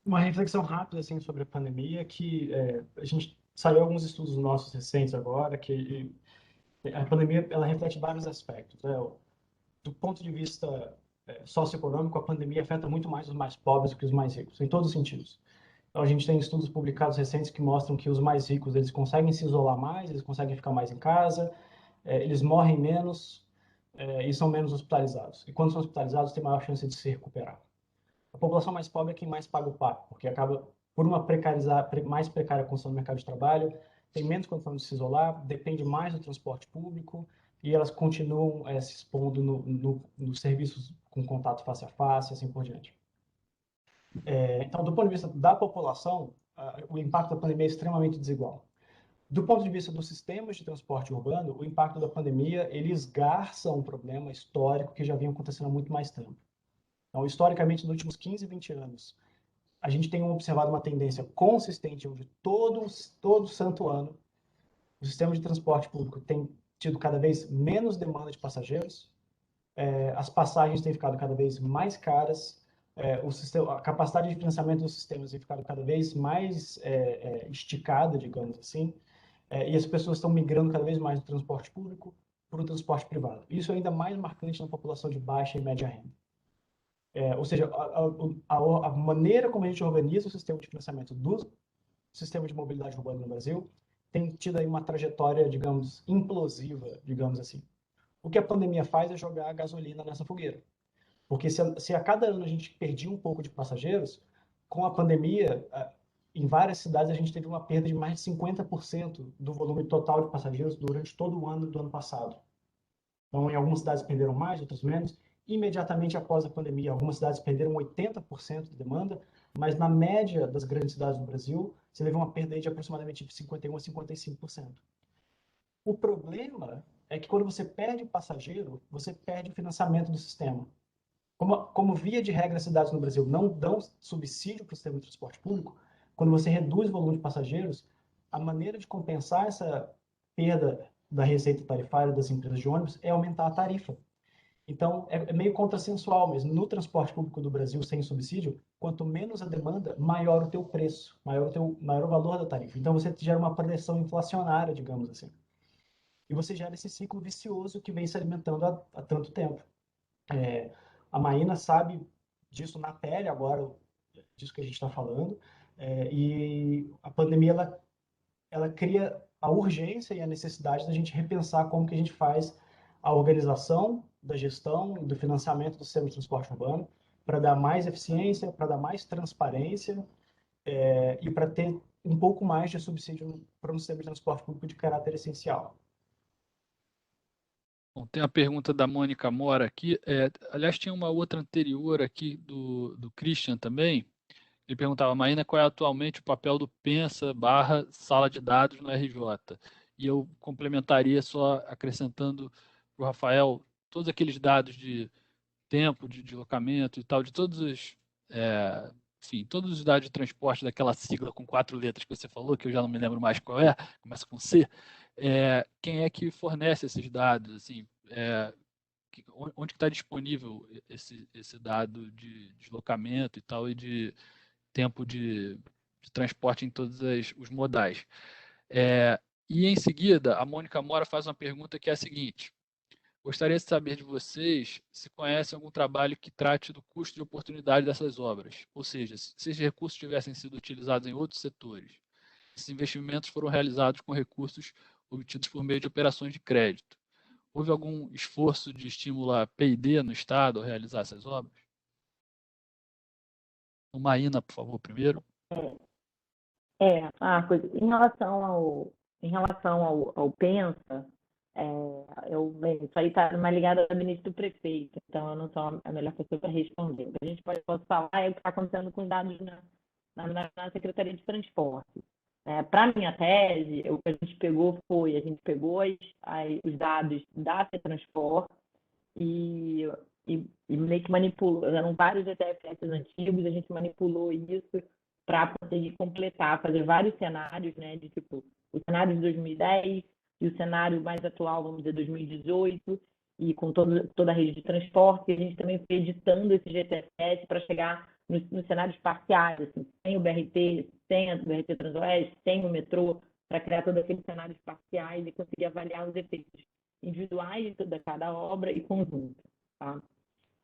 Uma reflexão rápida assim sobre a pandemia que a gente saiu alguns estudos nossos recentes agora que a pandemia ela reflete vários aspectos, né? Do ponto de vista socioeconômico, a pandemia afeta muito mais os mais pobres do que os mais ricos, em todos os sentidos. Então, a gente tem estudos publicados recentes que mostram que os mais ricos eles conseguem se isolar mais, eles conseguem ficar mais em casa, eles morrem menos e são menos hospitalizados. E quando são hospitalizados, têm maior chance de se recuperar. A população mais pobre é quem mais paga o pato, porque acaba por uma mais precária condição no mercado de trabalho, tem menos condição de se isolar, depende mais do transporte público e elas continuam se expondo nos serviços com contato face a face, assim por diante. Então, do ponto de vista da população, o impacto da pandemia é extremamente desigual. Do ponto de vista dos sistemas de transporte urbano, o impacto da pandemia ele esgarça um problema histórico que já vinha acontecendo há muito mais tempo. Então, historicamente, nos últimos 15, 20 anos, a gente tem observado uma tendência consistente onde todo santo ano o sistema de transporte público tem tido cada vez menos demanda de passageiros, as passagens têm ficado cada vez mais caras, a capacidade de financiamento dos sistemas tem ficado cada vez mais esticada, digamos assim, e as pessoas estão migrando cada vez mais do transporte público para o transporte privado. Isso é ainda mais marcante na população de baixa e média renda. Ou seja, a maneira como a gente organiza o sistema de financiamento do sistema de mobilidade urbana no Brasil tem tido aí uma trajetória, digamos, implosiva, digamos assim. O que a pandemia faz é jogar a gasolina nessa fogueira. Porque se a cada ano a gente perdia um pouco de passageiros, com a pandemia, em várias cidades a gente teve uma perda de mais de 50% do volume total de passageiros durante todo o ano do ano passado. Então, em algumas cidades perderam mais, outras menos. Imediatamente após a pandemia, algumas cidades perderam 80% da demanda, mas na média das grandes cidades do Brasil, você teve uma perda de aproximadamente 51% a 55%. O problema é que quando você perde passageiro, você perde o financiamento do sistema. Como via de regra, as cidades no Brasil não dão subsídio para o sistema de transporte público, quando você reduz o volume de passageiros, a maneira de compensar essa perda da receita tarifária das empresas de ônibus é aumentar a tarifa. Então, é meio contrassensual, mas no transporte público do Brasil sem subsídio, quanto menos a demanda, maior o teu preço, maior o valor da tarifa. Então, você gera uma pressão inflacionária, digamos assim. E você gera esse ciclo vicioso que vem se alimentando há tanto tempo. A Maína sabe disso na pele agora, disso que a gente está falando, e a pandemia ela cria a urgência e a necessidade da gente repensar como que a gente faz a organização da gestão e do financiamento do sistema de transporte urbano para dar mais eficiência, para dar mais transparência e para ter um pouco mais de subsídio para um sistema de transporte público de caráter essencial. Bom, tem a pergunta da Mônica Mora aqui. Aliás, tinha uma outra anterior aqui do Christian também. Ele perguntava, Maína, qual é atualmente o papel do Pensa/sala de dados no RJ? E eu complementaria só acrescentando para o Rafael todos aqueles dados de tempo, de deslocamento e tal, de todos os, enfim, todos os dados de transporte daquela sigla com 4 letras que você falou, que eu já não me lembro mais qual é, começa com C. Quem é que fornece esses dados? Assim, onde está disponível esse dado de deslocamento e tal, e de tempo de transporte em todos os modais. E em seguida, a Mônica Mora faz uma pergunta que é a seguinte: gostaria de saber de vocês se conhecem algum trabalho que trate do custo de oportunidade dessas obras, ou seja, se esses recursos tivessem sido utilizados em outros setores. Esses investimentos foram realizados com recursos obtidos por meio de operações de crédito. Houve algum esforço de estímulo a P&D no Estado ao realizar essas obras? Maína, por favor, primeiro. Em relação ao Pensa, isso aí está mais ligado ao gabinete do prefeito, então eu não sou a melhor pessoa para responder. O que a gente pode falar é o que está acontecendo com os dados na Secretaria de Transporte. Para a minha tese, o que a gente pegou os dados da Cetransporte e meio que manipulou, eram vários ETFs antigos, a gente manipulou isso para conseguir completar, fazer vários cenários, né, de tipo, o cenário de 2010 e o cenário mais atual, vamos dizer, 2018, e com toda a rede de transporte, e a gente também foi editando esse GTS para chegar nos cenários parciais, assim, sem o BRT Centro, o BRT Transoeste, sem o metrô, para criar todos aqueles cenários parciais e conseguir avaliar os efeitos individuais de toda cada obra e conjunto. Tá?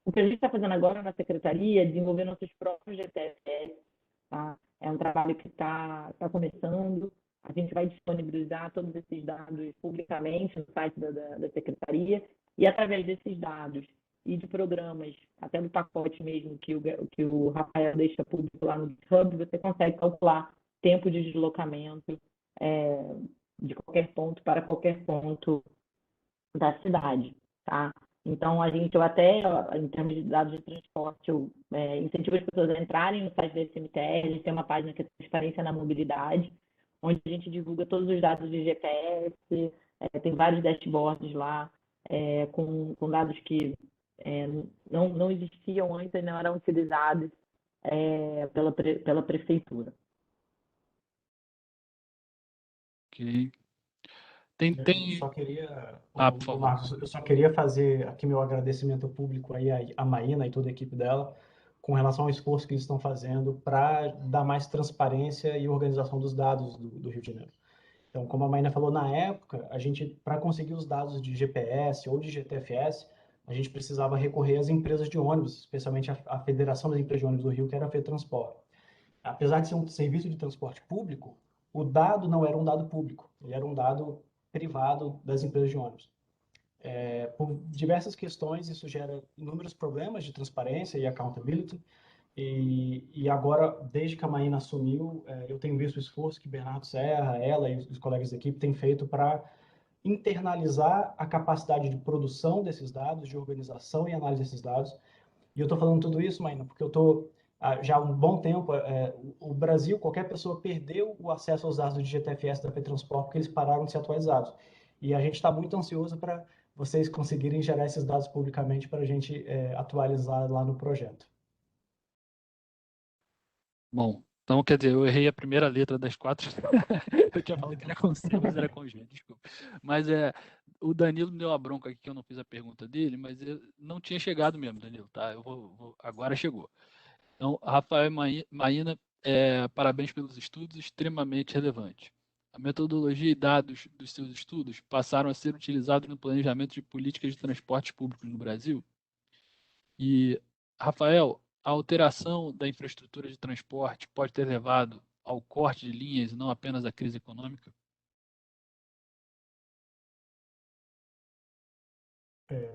O que a gente está fazendo agora na Secretaria é desenvolver nossos próprios GTS. Tá? É um trabalho que está começando. A gente vai disponibilizar todos esses dados publicamente no site da Secretaria e, através desses dados e de programas, até do pacote mesmo que o Rafael deixa público lá no GitHub, você consegue calcular tempo de deslocamento de qualquer ponto para qualquer ponto da cidade, tá? Então, eu até, em termos de dados de transporte, eu incentivo as pessoas a entrarem no site da SMTR, a gente tem uma página que é Transparência na Mobilidade, onde a gente divulga todos os dados de GPS, tem vários dashboards lá, com dados que não existiam antes e não eram utilizados pela prefeitura. Ok. Só queria, por favor. Marcos, eu só queria fazer aqui meu agradecimento público aí à Maína e toda a equipe dela com relação ao esforço que eles estão fazendo para dar mais transparência e organização dos dados do Rio de Janeiro. Então, como a Maína falou, na época, a gente, para conseguir os dados de GPS ou de GTFS, a gente precisava recorrer às empresas de ônibus, especialmente a Federação das Empresas de Ônibus do Rio, que era a FETransport. Apesar de ser um serviço de transporte público, o dado não era um dado público, ele era um dado privado das empresas de ônibus. Por diversas questões, isso gera inúmeros problemas de transparência e accountability, e agora, desde que a Maína assumiu, eu tenho visto o esforço que Bernardo Serra, ela e os colegas da equipe têm feito para internalizar a capacidade de produção desses dados, de organização e análise desses dados. E eu estou falando tudo isso, Maína, porque eu estou já há um bom tempo, o Brasil, qualquer pessoa perdeu o acesso aos dados do GTFS da FETransport porque eles pararam de ser atualizados. E a gente está muito ansioso para vocês conseguirem gerar esses dados publicamente para a gente atualizar lá no projeto. Bom, então quer dizer, eu errei a primeira letra das 4. Eu tinha falado que era com C, mas era com G, desculpa. Mas o Danilo me deu uma bronca aqui que eu não fiz a pergunta dele, mas eu não tinha chegado mesmo, Danilo, tá? Agora chegou. Então, Rafael e Maína, parabéns pelos estudos, extremamente relevantes. A metodologia e dados dos seus estudos passaram a ser utilizados no planejamento de políticas de transportes públicos no Brasil. E, Rafael, a alteração da infraestrutura de transporte pode ter levado ao corte de linhas e não apenas à crise econômica?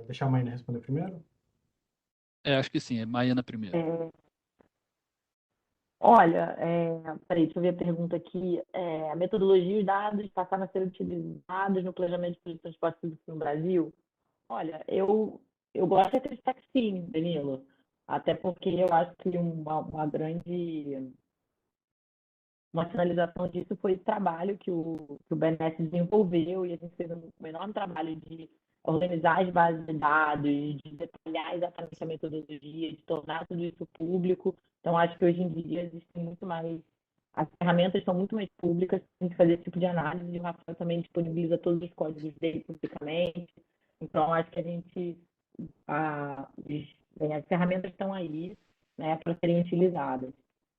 Deixar a Maína responder primeiro? Acho que sim, é Maína primeiro. Olha, peraí, deixa eu ver a pergunta aqui. A metodologia e os dados passaram a ser utilizados no planejamento de transporte público no Brasil? Olha, eu gosto de acreditar que sim, Danilo. Até porque eu acho que uma sinalização disso foi o trabalho que o BNS desenvolveu, e a gente fez um enorme trabalho de organizar as bases de dados, de detalhar exatamente a metodologia, de tornar tudo isso público. Então, acho que hoje em dia existem muito mais, as ferramentas são muito mais públicas para a gente fazer esse tipo de análise, e o Rafael também disponibiliza todos os códigos dele publicamente. Então, acho que as ferramentas estão aí, né, para serem utilizadas.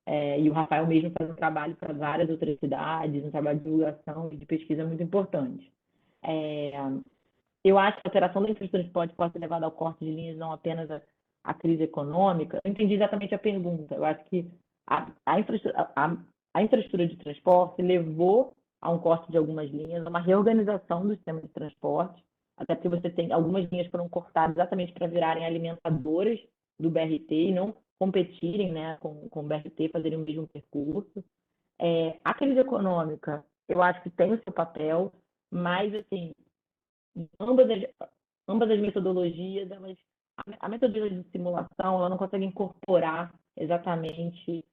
E o Rafael mesmo faz um trabalho para várias outras cidades, um trabalho de divulgação e de pesquisa muito importante. Eu acho que a alteração da infraestrutura de transporte pode ser levada ao corte de linhas, não apenas à crise econômica. Eu entendi exatamente a pergunta. Eu acho que a infraestrutura de transporte levou a um corte de algumas linhas, a uma reorganização do sistema de transporte, até porque você tem algumas linhas foram cortadas exatamente para virarem alimentadoras do BRT e não competirem, né, com o BRT, fazerem o mesmo percurso. A crise econômica, eu acho que tem o seu papel, mas, assim, ambas as metodologias, a metodologia de simulação, ela não consegue incorporar exatamente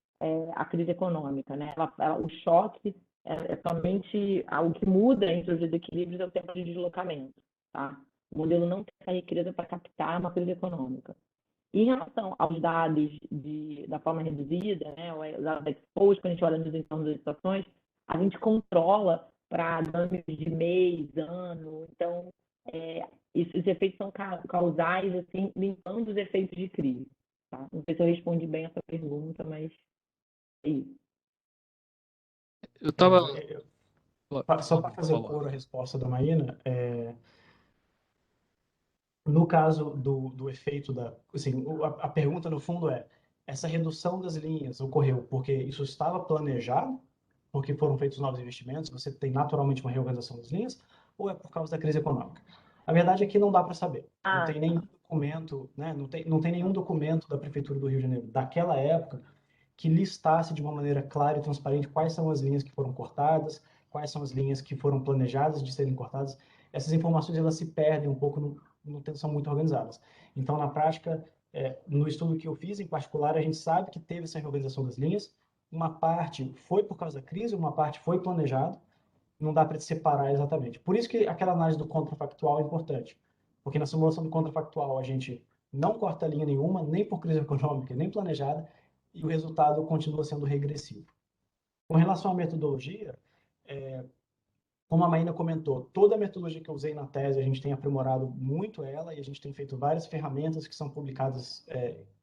a crise econômica, né? O choque é somente o que muda entre os desequilíbrios é o tempo de deslocamento, tá? O modelo não tem essa riqueza para captar uma crise econômica. Em relação aos dados da forma reduzida, né, os dados exposed, quando a gente olha nos entornos das estações, a gente controla para danos de mês, ano. Então, os efeitos são causais, assim, limpando os efeitos de crise. Tá? Não sei se eu respondi bem essa pergunta, mas é isso. Eu estava. Só para fazer coro à resposta da Maína, no caso do efeito assim, a pergunta no fundo é: essa redução das linhas ocorreu porque isso estava planejado, porque foram feitos novos investimentos, você tem naturalmente uma reorganização das linhas, ou é por causa da crise econômica? A verdade é que não dá para saber. Não tem nenhum documento, né? Não tem nenhum documento da Prefeitura do Rio de Janeiro daquela época que listasse de uma maneira clara e transparente quais são as linhas que foram cortadas, quais são as linhas que foram planejadas de serem cortadas. Essas informações elas se perdem um pouco, não são muito organizadas. Então, na prática, no estudo que eu fiz, em particular, a gente sabe que teve essa reorganização das linhas. Uma parte foi por causa da crise, uma parte foi planejado. Não dá para separar exatamente. Por isso que aquela análise do contrafactual é importante. Porque na simulação do contrafactual a gente não corta linha nenhuma, nem por crise econômica, nem planejada, e o resultado continua sendo regressivo. Com relação à metodologia, como a Maína comentou, toda a metodologia que eu usei na tese, a gente tem aprimorado muito ela e a gente tem feito várias ferramentas que são publicadas,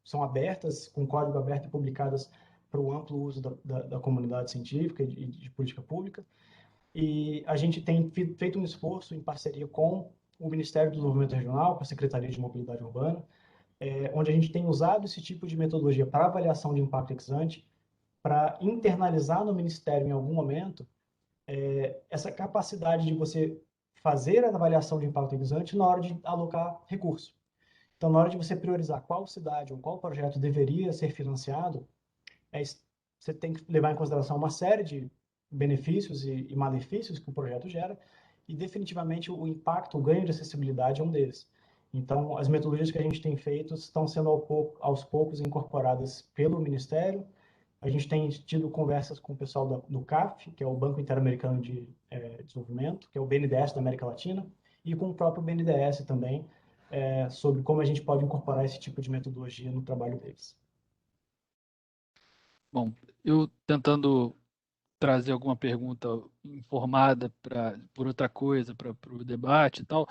são abertas, com código aberto e publicadas para o amplo uso da comunidade científica e de política pública. E a gente tem feito um esforço em parceria com o Ministério do Desenvolvimento Regional, com a Secretaria de Mobilidade Urbana, onde a gente tem usado esse tipo de metodologia para avaliação de impacto ex ante, para internalizar no Ministério em algum momento essa capacidade de você fazer a avaliação de impacto ex ante na hora de alocar recurso. Então, na hora de você priorizar qual cidade ou qual projeto deveria ser financiado, você tem que levar em consideração uma série de benefícios e malefícios que o projeto gera, e definitivamente o impacto, o ganho de acessibilidade é um deles. Então, as metodologias que a gente tem feito estão sendo aos poucos incorporadas pelo Ministério. A gente tem tido conversas com o pessoal do CAF, que é o Banco Interamericano de Desenvolvimento, que é o BNDES da América Latina, e com o próprio BNDES também, sobre como a gente pode incorporar esse tipo de metodologia no trabalho deles. Bom, eu tentando trazer alguma pergunta informada por outra coisa, para o debate e tal,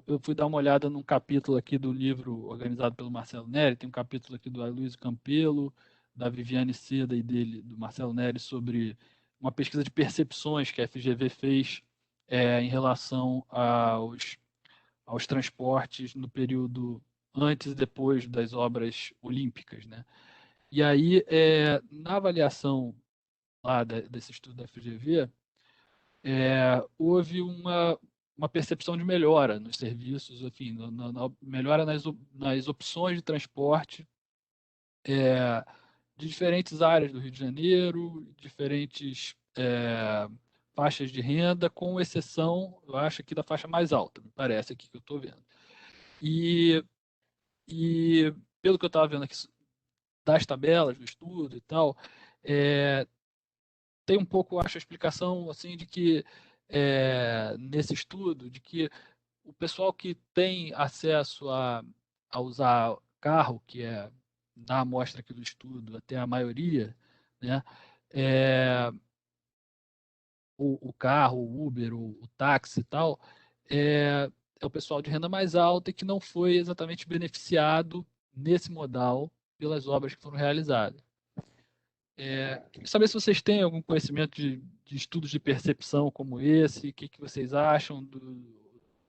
eu fui dar uma olhada num capítulo aqui do livro organizado pelo Marcelo Neri, tem um capítulo aqui do Aloysio Campelo, da Viviane Seda e do Marcelo Neri sobre uma pesquisa de percepções que a FGV fez em relação aos transportes no período antes e depois das obras olímpicas, né? E aí, na avaliação lá desse estudo da FGV, houve uma percepção de melhora nos serviços, enfim, melhora nas opções de transporte de diferentes áreas do Rio de Janeiro, diferentes faixas de renda, com exceção, eu acho, aqui da faixa mais alta, me parece aqui que eu estou vendo. E pelo que eu estava vendo aqui das tabelas do estudo e tal, tem um pouco, acho, a explicação assim de que nesse estudo, de que o pessoal que tem acesso a usar carro, que é na amostra aqui do estudo, até a maioria, né, o carro, o Uber, o táxi e tal, é o pessoal de renda mais alta e que não foi exatamente beneficiado nesse modal pelas obras que foram realizadas. Queria saber se vocês têm algum conhecimento de estudos de percepção como esse, o que vocês acham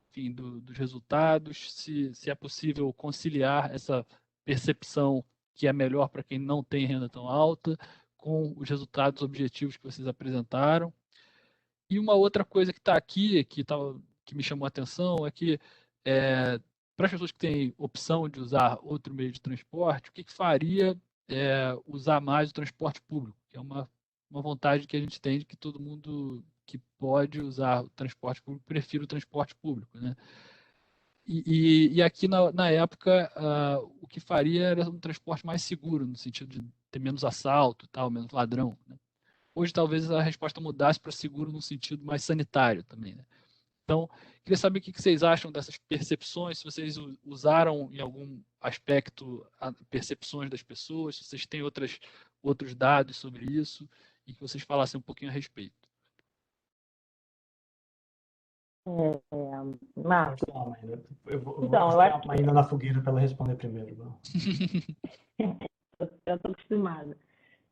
enfim, dos resultados, se é possível conciliar essa percepção que é melhor para quem não tem renda tão alta com os resultados objetivos que vocês apresentaram. E uma outra coisa que está aqui, que me chamou a atenção, é que para as pessoas que têm opção de usar outro meio de transporte, o que faria usar mais o transporte público? Que é uma vontade que a gente tem de que todo mundo que pode usar o transporte público prefira o transporte público, né? E aqui na época, o que faria era um transporte mais seguro, no sentido de ter menos assalto, tal, menos ladrão, né? Hoje talvez a resposta mudasse para seguro no sentido mais sanitário também, né? Então, queria saber o que vocês acham dessas percepções, se vocês usaram em algum aspecto percepções das pessoas, se vocês têm outros dados sobre isso, e que vocês falassem um pouquinho a respeito. Pode Marcos, falar, Maína. Eu vou então, eu jogar acho a que Maína na fogueira para ela responder primeiro. Não? eu já estou acostumada.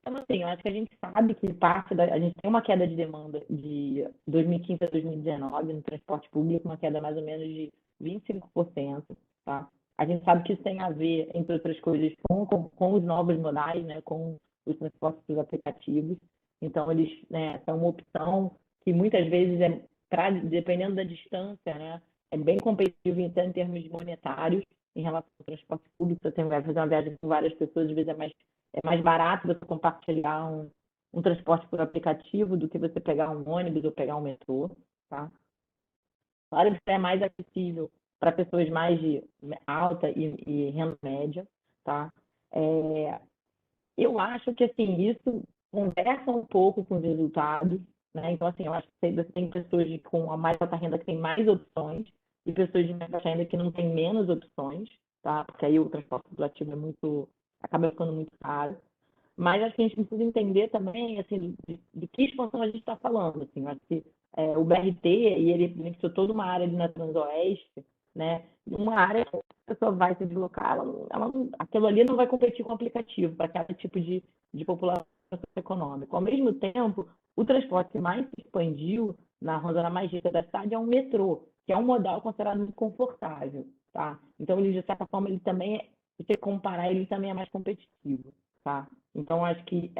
Então, assim, eu acho que a gente sabe que a gente tem uma queda de demanda de 2015 a 2019 no transporte público, uma queda mais ou menos de 25%, tá? A gente sabe que isso tem a ver, entre outras coisas, com os novos modais, né, com os transportes dos aplicativos. Então, eles, né, são uma opção que muitas vezes, dependendo da distância, né, é bem competitivo em termos monetários em relação ao transporte público. Você vai fazer uma viagem com várias pessoas, às vezes é mais barato você compartilhar um transporte por aplicativo do que você pegar um ônibus ou pegar um metrô, tá? Claro que isso é mais acessível para pessoas mais de alta e renda média, tá? É, eu acho que, assim, isso conversa um pouco com os resultados, né? Então, assim, eu acho que você tem pessoas com a mais alta renda que tem mais opções e pessoas de mais baixa renda que não têm menos opções, tá? Porque aí o transporte coletivo acaba ficando muito caro. Mas acho que a gente precisa entender também, assim, de que expansão a gente está falando. Assim, eu acho que o BRT, e ele beneficiou toda uma área ali na Transoeste, né? Uma área que a pessoa vai se deslocar, aquilo ali não vai competir com o aplicativo para cada tipo de população econômica. Ao mesmo tempo, o transporte que mais se expandiu na zona mais rica da cidade é o metrô, que é um modal considerado muito confortável, tá? Então, ele, de certa forma, ele também, se você comparar, ele também é mais competitivo, tá? Então, acho que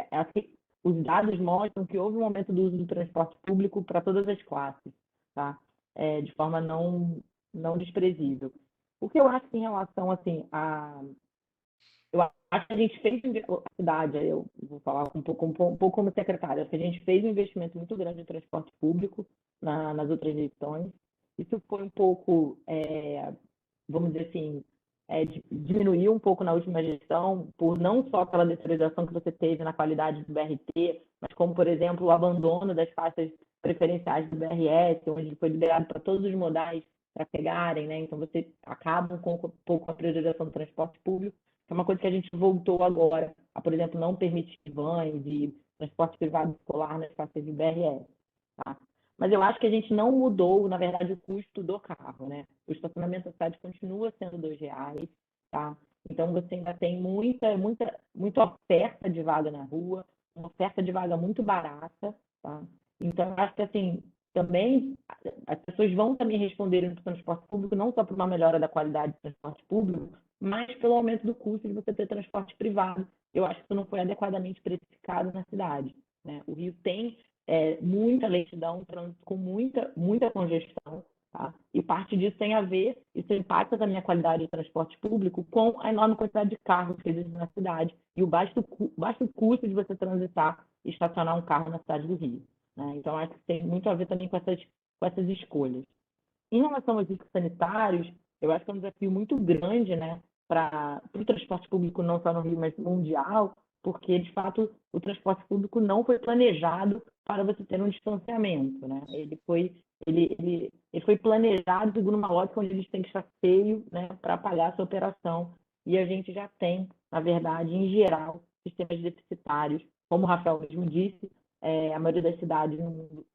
os dados mostram que houve um aumento do uso do transporte público para todas as classes, tá? De forma não desprezível. O que eu acho que em relação, assim, eu acho que a gente fez a cidade, eu vou falar um pouco como secretária, acho que a gente fez um investimento muito grande em transporte público nas outras gestões. Isso foi um pouco, vamos dizer assim, diminuiu um pouco na última gestão, por não só pela deterioração que você teve na qualidade do BRT, mas como, por exemplo, o abandono das faixas preferenciais do BRS, onde foi liberado para todos os modais para pegarem, né? Então você acaba com um pouco a priorização do transporte público, que é uma coisa que a gente voltou agora a, por exemplo, não permitir vans e transporte privado escolar nas faixas do BRS, tá? Mas eu acho que a gente não mudou, na verdade, o custo do carro, né? O estacionamento da cidade continua sendo R$ 2, tá? Então você ainda tem muita oferta de vaga na rua, uma oferta de vaga muito barata, tá? Então eu acho que assim, também as pessoas vão também responder no transporte público, não só por uma melhora da qualidade do transporte público, mas pelo aumento do custo de você ter transporte privado. Eu acho que isso não foi adequadamente precificado na cidade, né? O Rio tem muita lentidão, trânsito com muita congestão, tá? E parte disso tem a ver, isso impacta também a qualidade do transporte público com a enorme quantidade de carros que existem na cidade e o baixo custo de você transitar e estacionar um carro na cidade do Rio, né? Então, acho que tem muito a ver também com essas escolhas. Em relação aos riscos sanitários, eu acho que é um desafio muito grande, né, para o transporte público, não só no Rio, mas mundial, porque, de fato, o transporte público não foi planejado para você ter um distanciamento, né? Ele foi planejado segundo uma lógica onde eles têm que estar cheio, né, para pagar essa operação. E a gente já tem, na verdade, em geral, sistemas deficitários. Como o Rafael mesmo disse, a maioria das cidades no mundo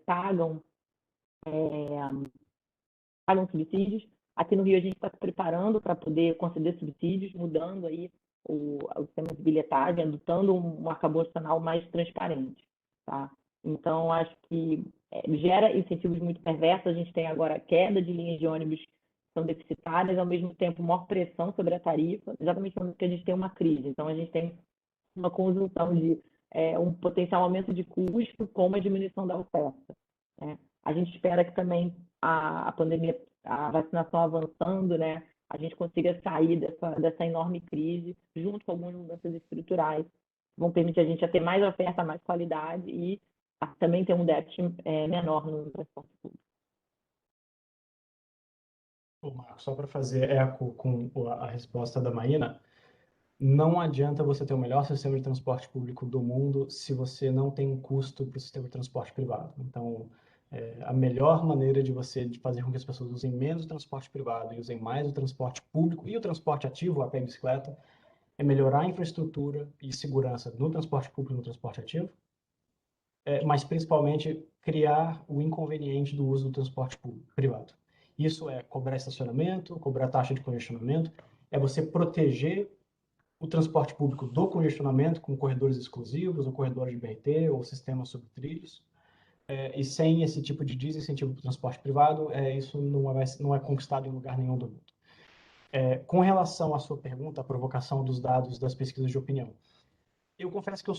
pagam subsídios. Aqui no Rio a gente está se preparando para poder conceder subsídios, mudando aí o sistema de bilhetagem, adotando um arcabouço nacional mais transparente, tá? Então, acho que gera incentivos muito perversos. A gente tem agora queda de linhas de ônibus que são deficitárias, ao mesmo tempo maior pressão sobre a tarifa, exatamente porque a gente tem uma crise. Então, a gente tem uma conjunção de um potencial aumento de custo com uma diminuição da oferta, né? A gente espera que também a pandemia, a vacinação avançando, né, a gente consiga sair dessa enorme crise, junto com algumas mudanças estruturais, que vão permitir a gente a ter mais oferta, mais qualidade e também ter um déficit menor no transporte público. Ô, Marcos, só para fazer eco com a resposta da Maína, não adianta você ter o melhor sistema de transporte público do mundo se você não tem um custo para o sistema de transporte privado. Então, a melhor maneira de fazer com que as pessoas usem menos o transporte privado e usem mais o transporte público e o transporte ativo, a pé e bicicleta, é melhorar a infraestrutura e segurança no transporte público e no transporte ativo, mas principalmente criar o inconveniente do uso do transporte privado. Isso é cobrar estacionamento, cobrar taxa de congestionamento, é você proteger o transporte público do congestionamento com corredores exclusivos, ou corredores de BRT, ou sistemas sobre trilhos, e sem esse tipo de desincentivo para o transporte privado, isso não é conquistado em lugar nenhum do mundo. Com relação à sua pergunta, a provocação dos dados das pesquisas de opinião, eu confesso que eu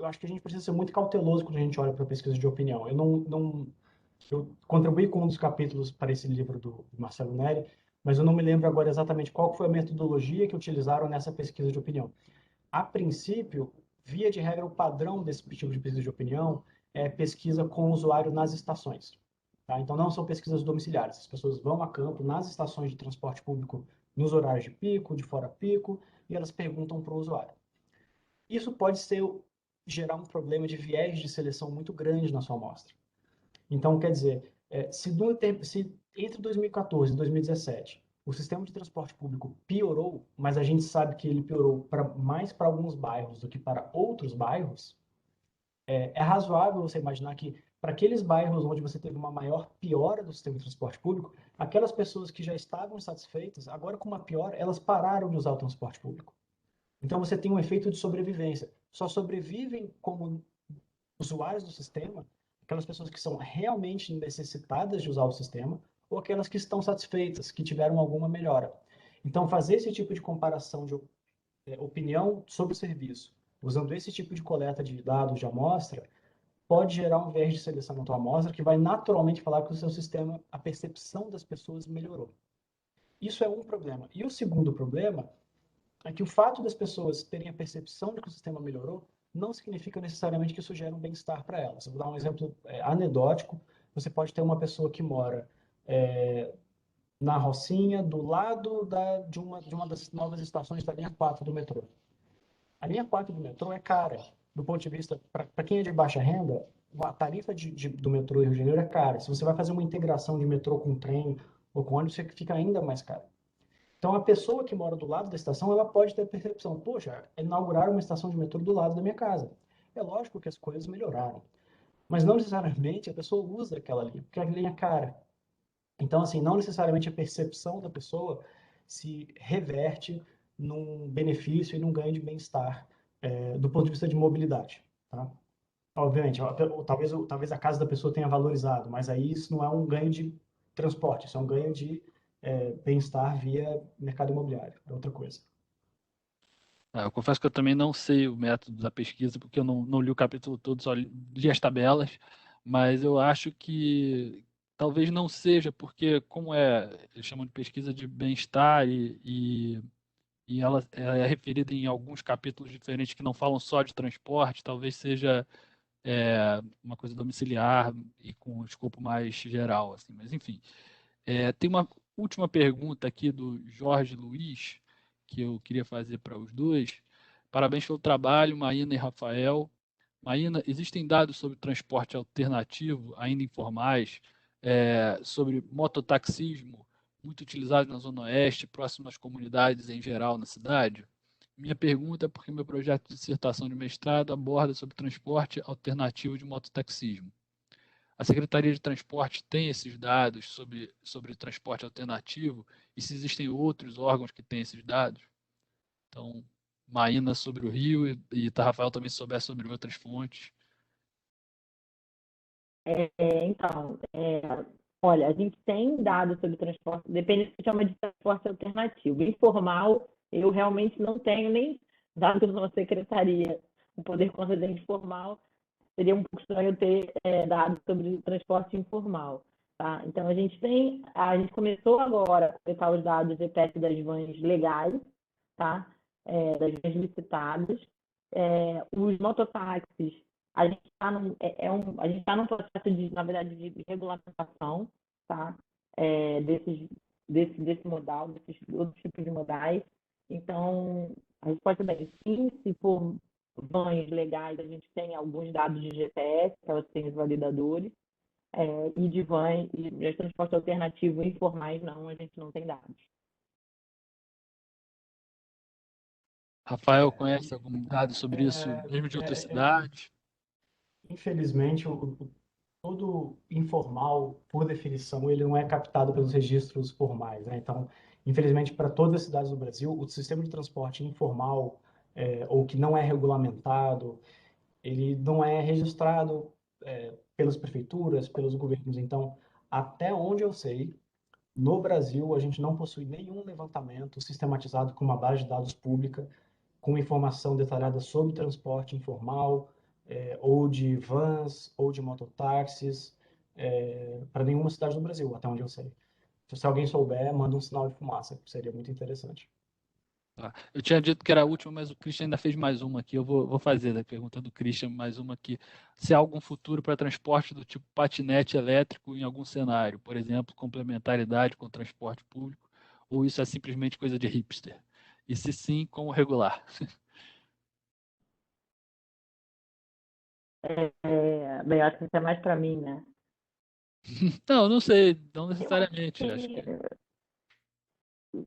acho que a gente precisa ser muito cauteloso quando a gente olha para pesquisa de opinião. Eu contribuí com um dos capítulos para esse livro do Marcelo Neri, mas eu não me lembro agora exatamente qual foi a metodologia que utilizaram nessa pesquisa de opinião. A princípio, via de regra, o padrão desse tipo de pesquisa de opinião é pesquisa com o usuário nas estações. Tá? Então, não são pesquisas domiciliares. As pessoas vão a campo nas estações de transporte público nos horários de pico, de fora pico, e elas perguntam para o usuário. Isso pode gerar um problema de viés de seleção muito grande na sua amostra. Então, quer dizer, se entre 2014 e 2017 o sistema de transporte público piorou, mas a gente sabe que ele piorou mais para alguns bairros do que para outros bairros, é razoável você imaginar que para aqueles bairros onde você teve uma maior piora do sistema de transporte público, aquelas pessoas que já estavam satisfeitas, agora com uma piora, elas pararam de usar o transporte público. Então você tem um efeito de sobrevivência. Só sobrevivem como usuários do sistema aquelas pessoas que são realmente necessitadas de usar o sistema ou aquelas que estão satisfeitas, que tiveram alguma melhora. Então, fazer esse tipo de comparação de opinião sobre o serviço, usando esse tipo de coleta de dados de amostra, pode gerar um viés de seleção na tua amostra que vai naturalmente falar que o seu sistema, a percepção das pessoas melhorou. Isso é um problema. E o segundo problema é que o fato das pessoas terem a percepção de que o sistema melhorou não significa necessariamente que isso gera um bem-estar para elas. Eu vou dar um exemplo anedótico. Você pode ter uma pessoa que mora na Rocinha, do lado de uma das novas estações da linha 4 do metrô. A linha 4 do metrô é cara. Do ponto de vista, para quem é de baixa renda, a tarifa do metrô Rio de Janeiro é cara. Se você vai fazer uma integração de metrô com trem ou com ônibus, fica ainda mais caro. Então, a pessoa que mora do lado da estação, ela pode ter a percepção, poxa, inauguraram uma estação de metrô do lado da minha casa. É lógico que as coisas melhoraram, mas não necessariamente a pessoa usa aquela linha, porque a linha é cara. Então, assim, não necessariamente a percepção da pessoa se reverte num benefício e num ganho de bem-estar do ponto de vista de mobilidade, tá? Obviamente, talvez a casa da pessoa tenha valorizado, mas aí isso não é um ganho de transporte, isso é um ganho de bem-estar via mercado imobiliário, é outra coisa. Eu confesso que eu também não sei o método da pesquisa, porque eu não li o capítulo todo, só li as tabelas, mas eu acho que talvez não seja, porque como eles chamam de pesquisa de bem-estar e ela é referida em alguns capítulos diferentes que não falam só de transporte, talvez seja uma coisa domiciliar e com um escopo mais geral, assim. Mas enfim, tem uma última pergunta aqui do Jorge Luiz que eu queria fazer para os dois. Parabéns pelo trabalho, Maína e Rafael. Maína, existem dados sobre transporte alternativo, ainda informais, sobre mototaxismo, muito utilizado na Zona Oeste, próximo às comunidades em geral na cidade? Minha pergunta é porque meu projeto de dissertação de mestrado aborda sobre transporte alternativo de mototaxismo. A Secretaria de Transporte tem esses dados sobre transporte alternativo e se existem outros órgãos que têm esses dados? Então, Maína sobre o Rio e Rafael também souber sobre outras fontes. Então, olha, a gente tem dados sobre transporte, depende do que chama de transporte alternativo. Informal, eu realmente não tenho nem dados na secretaria. O poder concedente formal seria um pouco estranho ter dados sobre transporte informal. Tá? Então, a gente começou agora a coletar os dados de ETS das vans legais, tá? Das vans licitadas. Os mototáxis, a gente está num processo de, na verdade, de regulamentação, tá? Desse modal, desses outros tipos de modais. Então, a gente pode também, sim, se for vans legais, a gente tem alguns dados de GPS, que elas têm os validadores, e de vans e de transporte alternativo informais, não, a gente não tem dados. Rafael, conhece algum dado sobre isso, mesmo de outras cidades? infelizmente, todo informal, por definição, ele não é captado pelos registros formais, né? Então, infelizmente, para todas as cidades do Brasil, o sistema de transporte informal, ou que não é regulamentado, ele não é registrado, pelas prefeituras, pelos governos. Então, até onde eu sei, no Brasil, a gente não possui nenhum levantamento sistematizado com uma base de dados pública, com informação detalhada sobre transporte informal, ou de vans, ou de mototáxis, para nenhuma cidade do Brasil, até onde eu sei. Se alguém souber, manda um sinal de fumaça, seria muito interessante. Tá. Eu tinha dito que era a última, mas o Christian ainda fez mais uma aqui. Eu vou fazer da pergunta do Christian mais uma aqui. Se há algum futuro para transporte do tipo patinete elétrico em algum cenário, por exemplo, complementaridade com transporte público, ou isso é simplesmente coisa de hipster? E se sim, como regular? Bem, eu acho que isso é mais para mim, né? Não, não sei, não Eu acho necessariamente. Acho que, que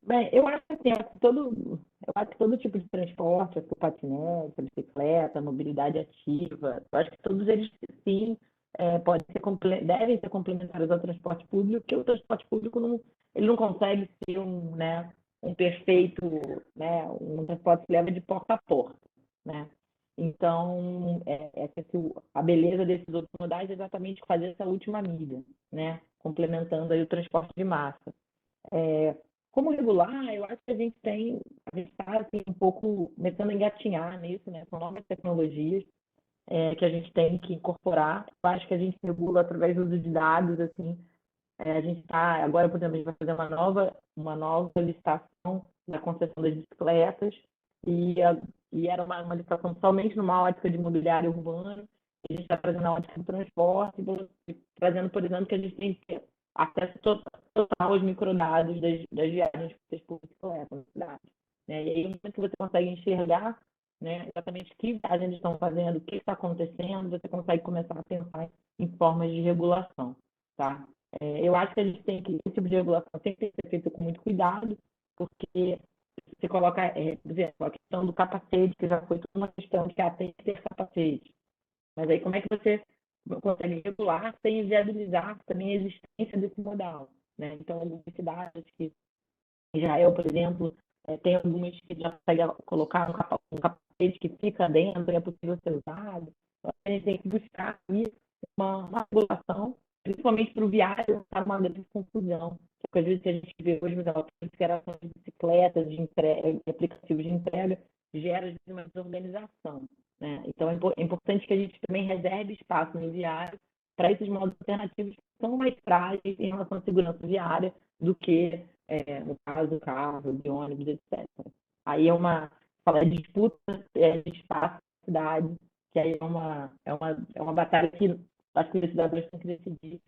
bem, eu acho que assim, eu acho que todo tipo de transporte, tipo patinete, bicicleta, mobilidade ativa, eu acho que todos eles sim podem ser devem ser complementares ao transporte público, porque o transporte público ele não consegue ser um perfeito, né, um transporte que leva de porta a porta, né? Então, que, assim, a beleza desses outros modais é exatamente fazer essa última milha, né? Complementando aí o transporte de massa. É, como regular, eu acho que a gente está assim, um pouco começando a engatinhar nisso, né? São novas tecnologias que a gente tem que incorporar. Eu acho que a gente regula através do uso de dados, assim. A gente está, agora, por exemplo, a gente vai fazer uma nova licitação na concessão das bicicletas e, e era uma licitação somente numa ótica de mobiliário urbano. A gente está trazendo a ótica do transporte, trazendo, por exemplo, que a gente tem que ter acesso total aos microdados das viagens que vocês por bicicleta na cidade. Né? E aí, no momento que você consegue enxergar, né, exatamente que viagens eles estão fazendo, o que está acontecendo, você consegue começar a pensar em formas de regulação. Tá? Eu acho que a gente tem que, esse tipo de regulação tem que ser feito com muito cuidado, porque você coloca, por exemplo, a questão do capacete, que já foi toda uma questão de que tem que ter capacete. Mas aí como é que você consegue regular sem viabilizar também a existência desse modal? Né? Então, algumas cidades que Israel, por exemplo, tem algumas que já conseguem colocar um capacete que fica dentro e é possível ser usado. Então, a gente tem que buscar aí uma regulação, principalmente para o viário, não estar uma grande confusão. Porque às vezes a gente vê hoje, por exemplo, a proliferação de bicicletas, de entrega, de aplicativos de entrega, gera às vezes, uma desorganização. Né? Então é importante que a gente também reserve espaço no viário para esses modos alternativos que são mais frágeis em relação à segurança viária do que no caso do carro, de ônibus, etc. Aí fala de disputa de espaço na cidade, que aí é uma batalha que as cidadãos têm que decidir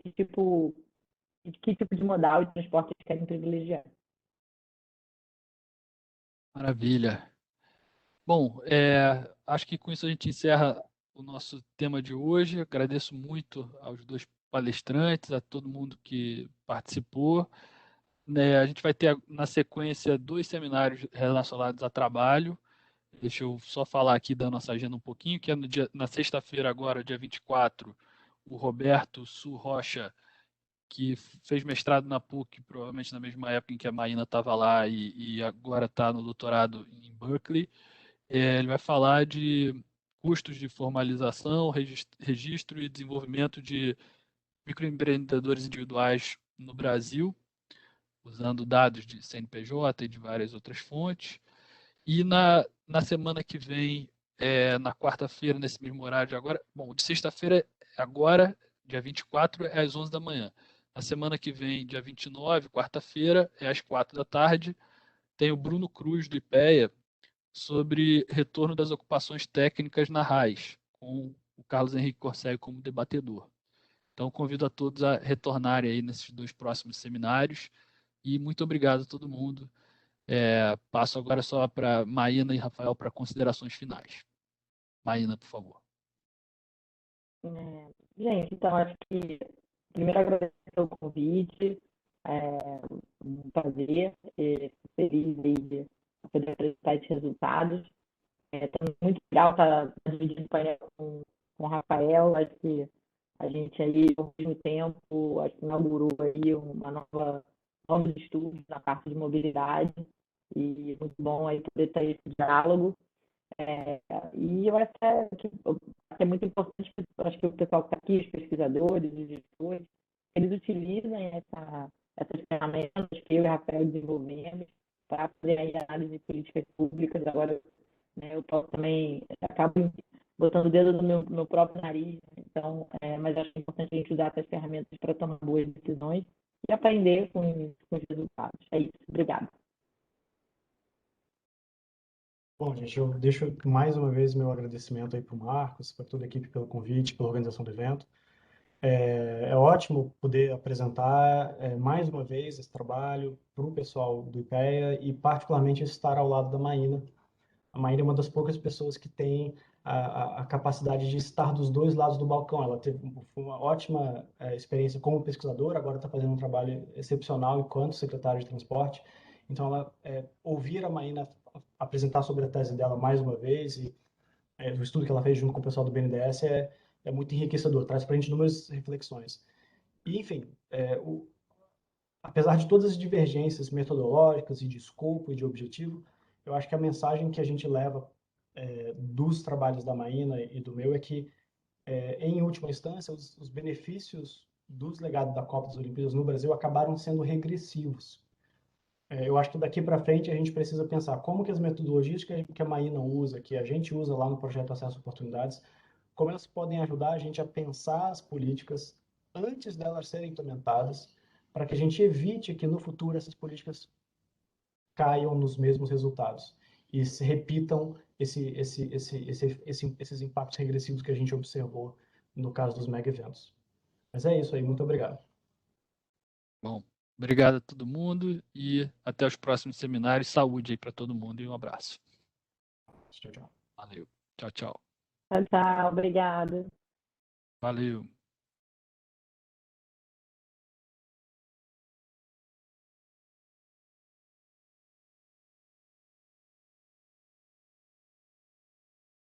que tipo de modal de transporte eles querem privilegiar. maravilha. Bom, acho que com isso a gente encerra o nosso tema de hoje. Agradeço muito aos dois palestrantes, a todo mundo que participou. Né, a gente vai ter na sequência dois seminários relacionados a trabalho. Deixa eu só falar aqui da nossa agenda um pouquinho, que é na sexta-feira agora, dia 24, o Roberto Su Rocha, que fez mestrado na PUC, provavelmente na mesma época em que a Maína estava lá e agora está no doutorado em Berkeley. Ele vai falar de custos de formalização, registro e desenvolvimento de microempreendedores individuais no Brasil, usando dados de CNPJ e de várias outras fontes. E na semana que vem, na quarta-feira, nesse mesmo horário de agora, bom, de sexta-feira agora, dia 24, é às 11 da manhã. Na semana que vem, dia 29, quarta-feira, é às 4 da tarde, tem o Bruno Cruz, do IPEA, sobre retorno das ocupações técnicas na RAIS, com o Carlos Henrique Corsé como debatedor. Então, convido a todos a retornarem aí nesses dois próximos seminários e muito obrigado a todo mundo. Passo agora só para Maína e Rafael para considerações finais. Maína, por favor. Gente, então acho que primeiro agradecer pelo convite, é um prazer, fico feliz de poder apresentar esses resultados. Também muito legal estar dividindo o painel o Rafael. Acho que a gente aí, ao mesmo tempo, acho que inaugurou aí novos estudos na parte de mobilidade, e muito bom aí poder ter esse diálogo. E eu acho que é muito importante, acho que o pessoal que está aqui, os pesquisadores, os gestores, eles utilizem essas ferramentas que eu e o Rafael desenvolvemos para fazer aí análise de políticas públicas. Agora, né, eu posso também, acabo botando o dedo no meu próprio nariz, né? Então, mas acho importante a gente usar essas ferramentas para tomar boas decisões e aprender com os resultados. É isso. Obrigada. Bom, gente, eu deixo mais uma vez meu agradecimento aí para o Marcos, para toda a equipe pelo convite, pela organização do evento. É ótimo poder apresentar mais uma vez esse trabalho para o pessoal do IPEA e, particularmente, estar ao lado da Maína. A Maína é uma das poucas pessoas que tem a capacidade de estar dos dois lados do balcão. Ela teve uma ótima experiência como pesquisadora, agora está fazendo um trabalho excepcional enquanto secretária de transporte. Então, ouvir a Maína apresentar sobre a tese dela mais uma vez e o estudo que ela fez junto com o pessoal do BNDES é muito enriquecedor, traz para a gente inúmeras reflexões. E, enfim, apesar de todas as divergências metodológicas e de escopo e de objetivo, eu acho que a mensagem que a gente leva dos trabalhos da Maína e do meu é que, em última instância, os benefícios dos legados da Copa das Olimpíadas no Brasil acabaram sendo regressivos. Eu acho que daqui para frente a gente precisa pensar como que as metodologias que a Maína usa, que a gente usa lá no projeto Acesso a Oportunidades, como elas podem ajudar a gente a pensar as políticas antes delas serem implementadas, para que a gente evite que no futuro essas políticas caiam nos mesmos resultados e se repitam esses impactos regressivos que a gente observou no caso dos mega eventos. Mas é isso aí, muito obrigado. Bom, obrigado a todo mundo e até os próximos seminários. Saúde aí para todo mundo e um abraço. Tchau, tchau. Valeu. Tchau, tchau. Tchau, tchau. Obrigada. Valeu.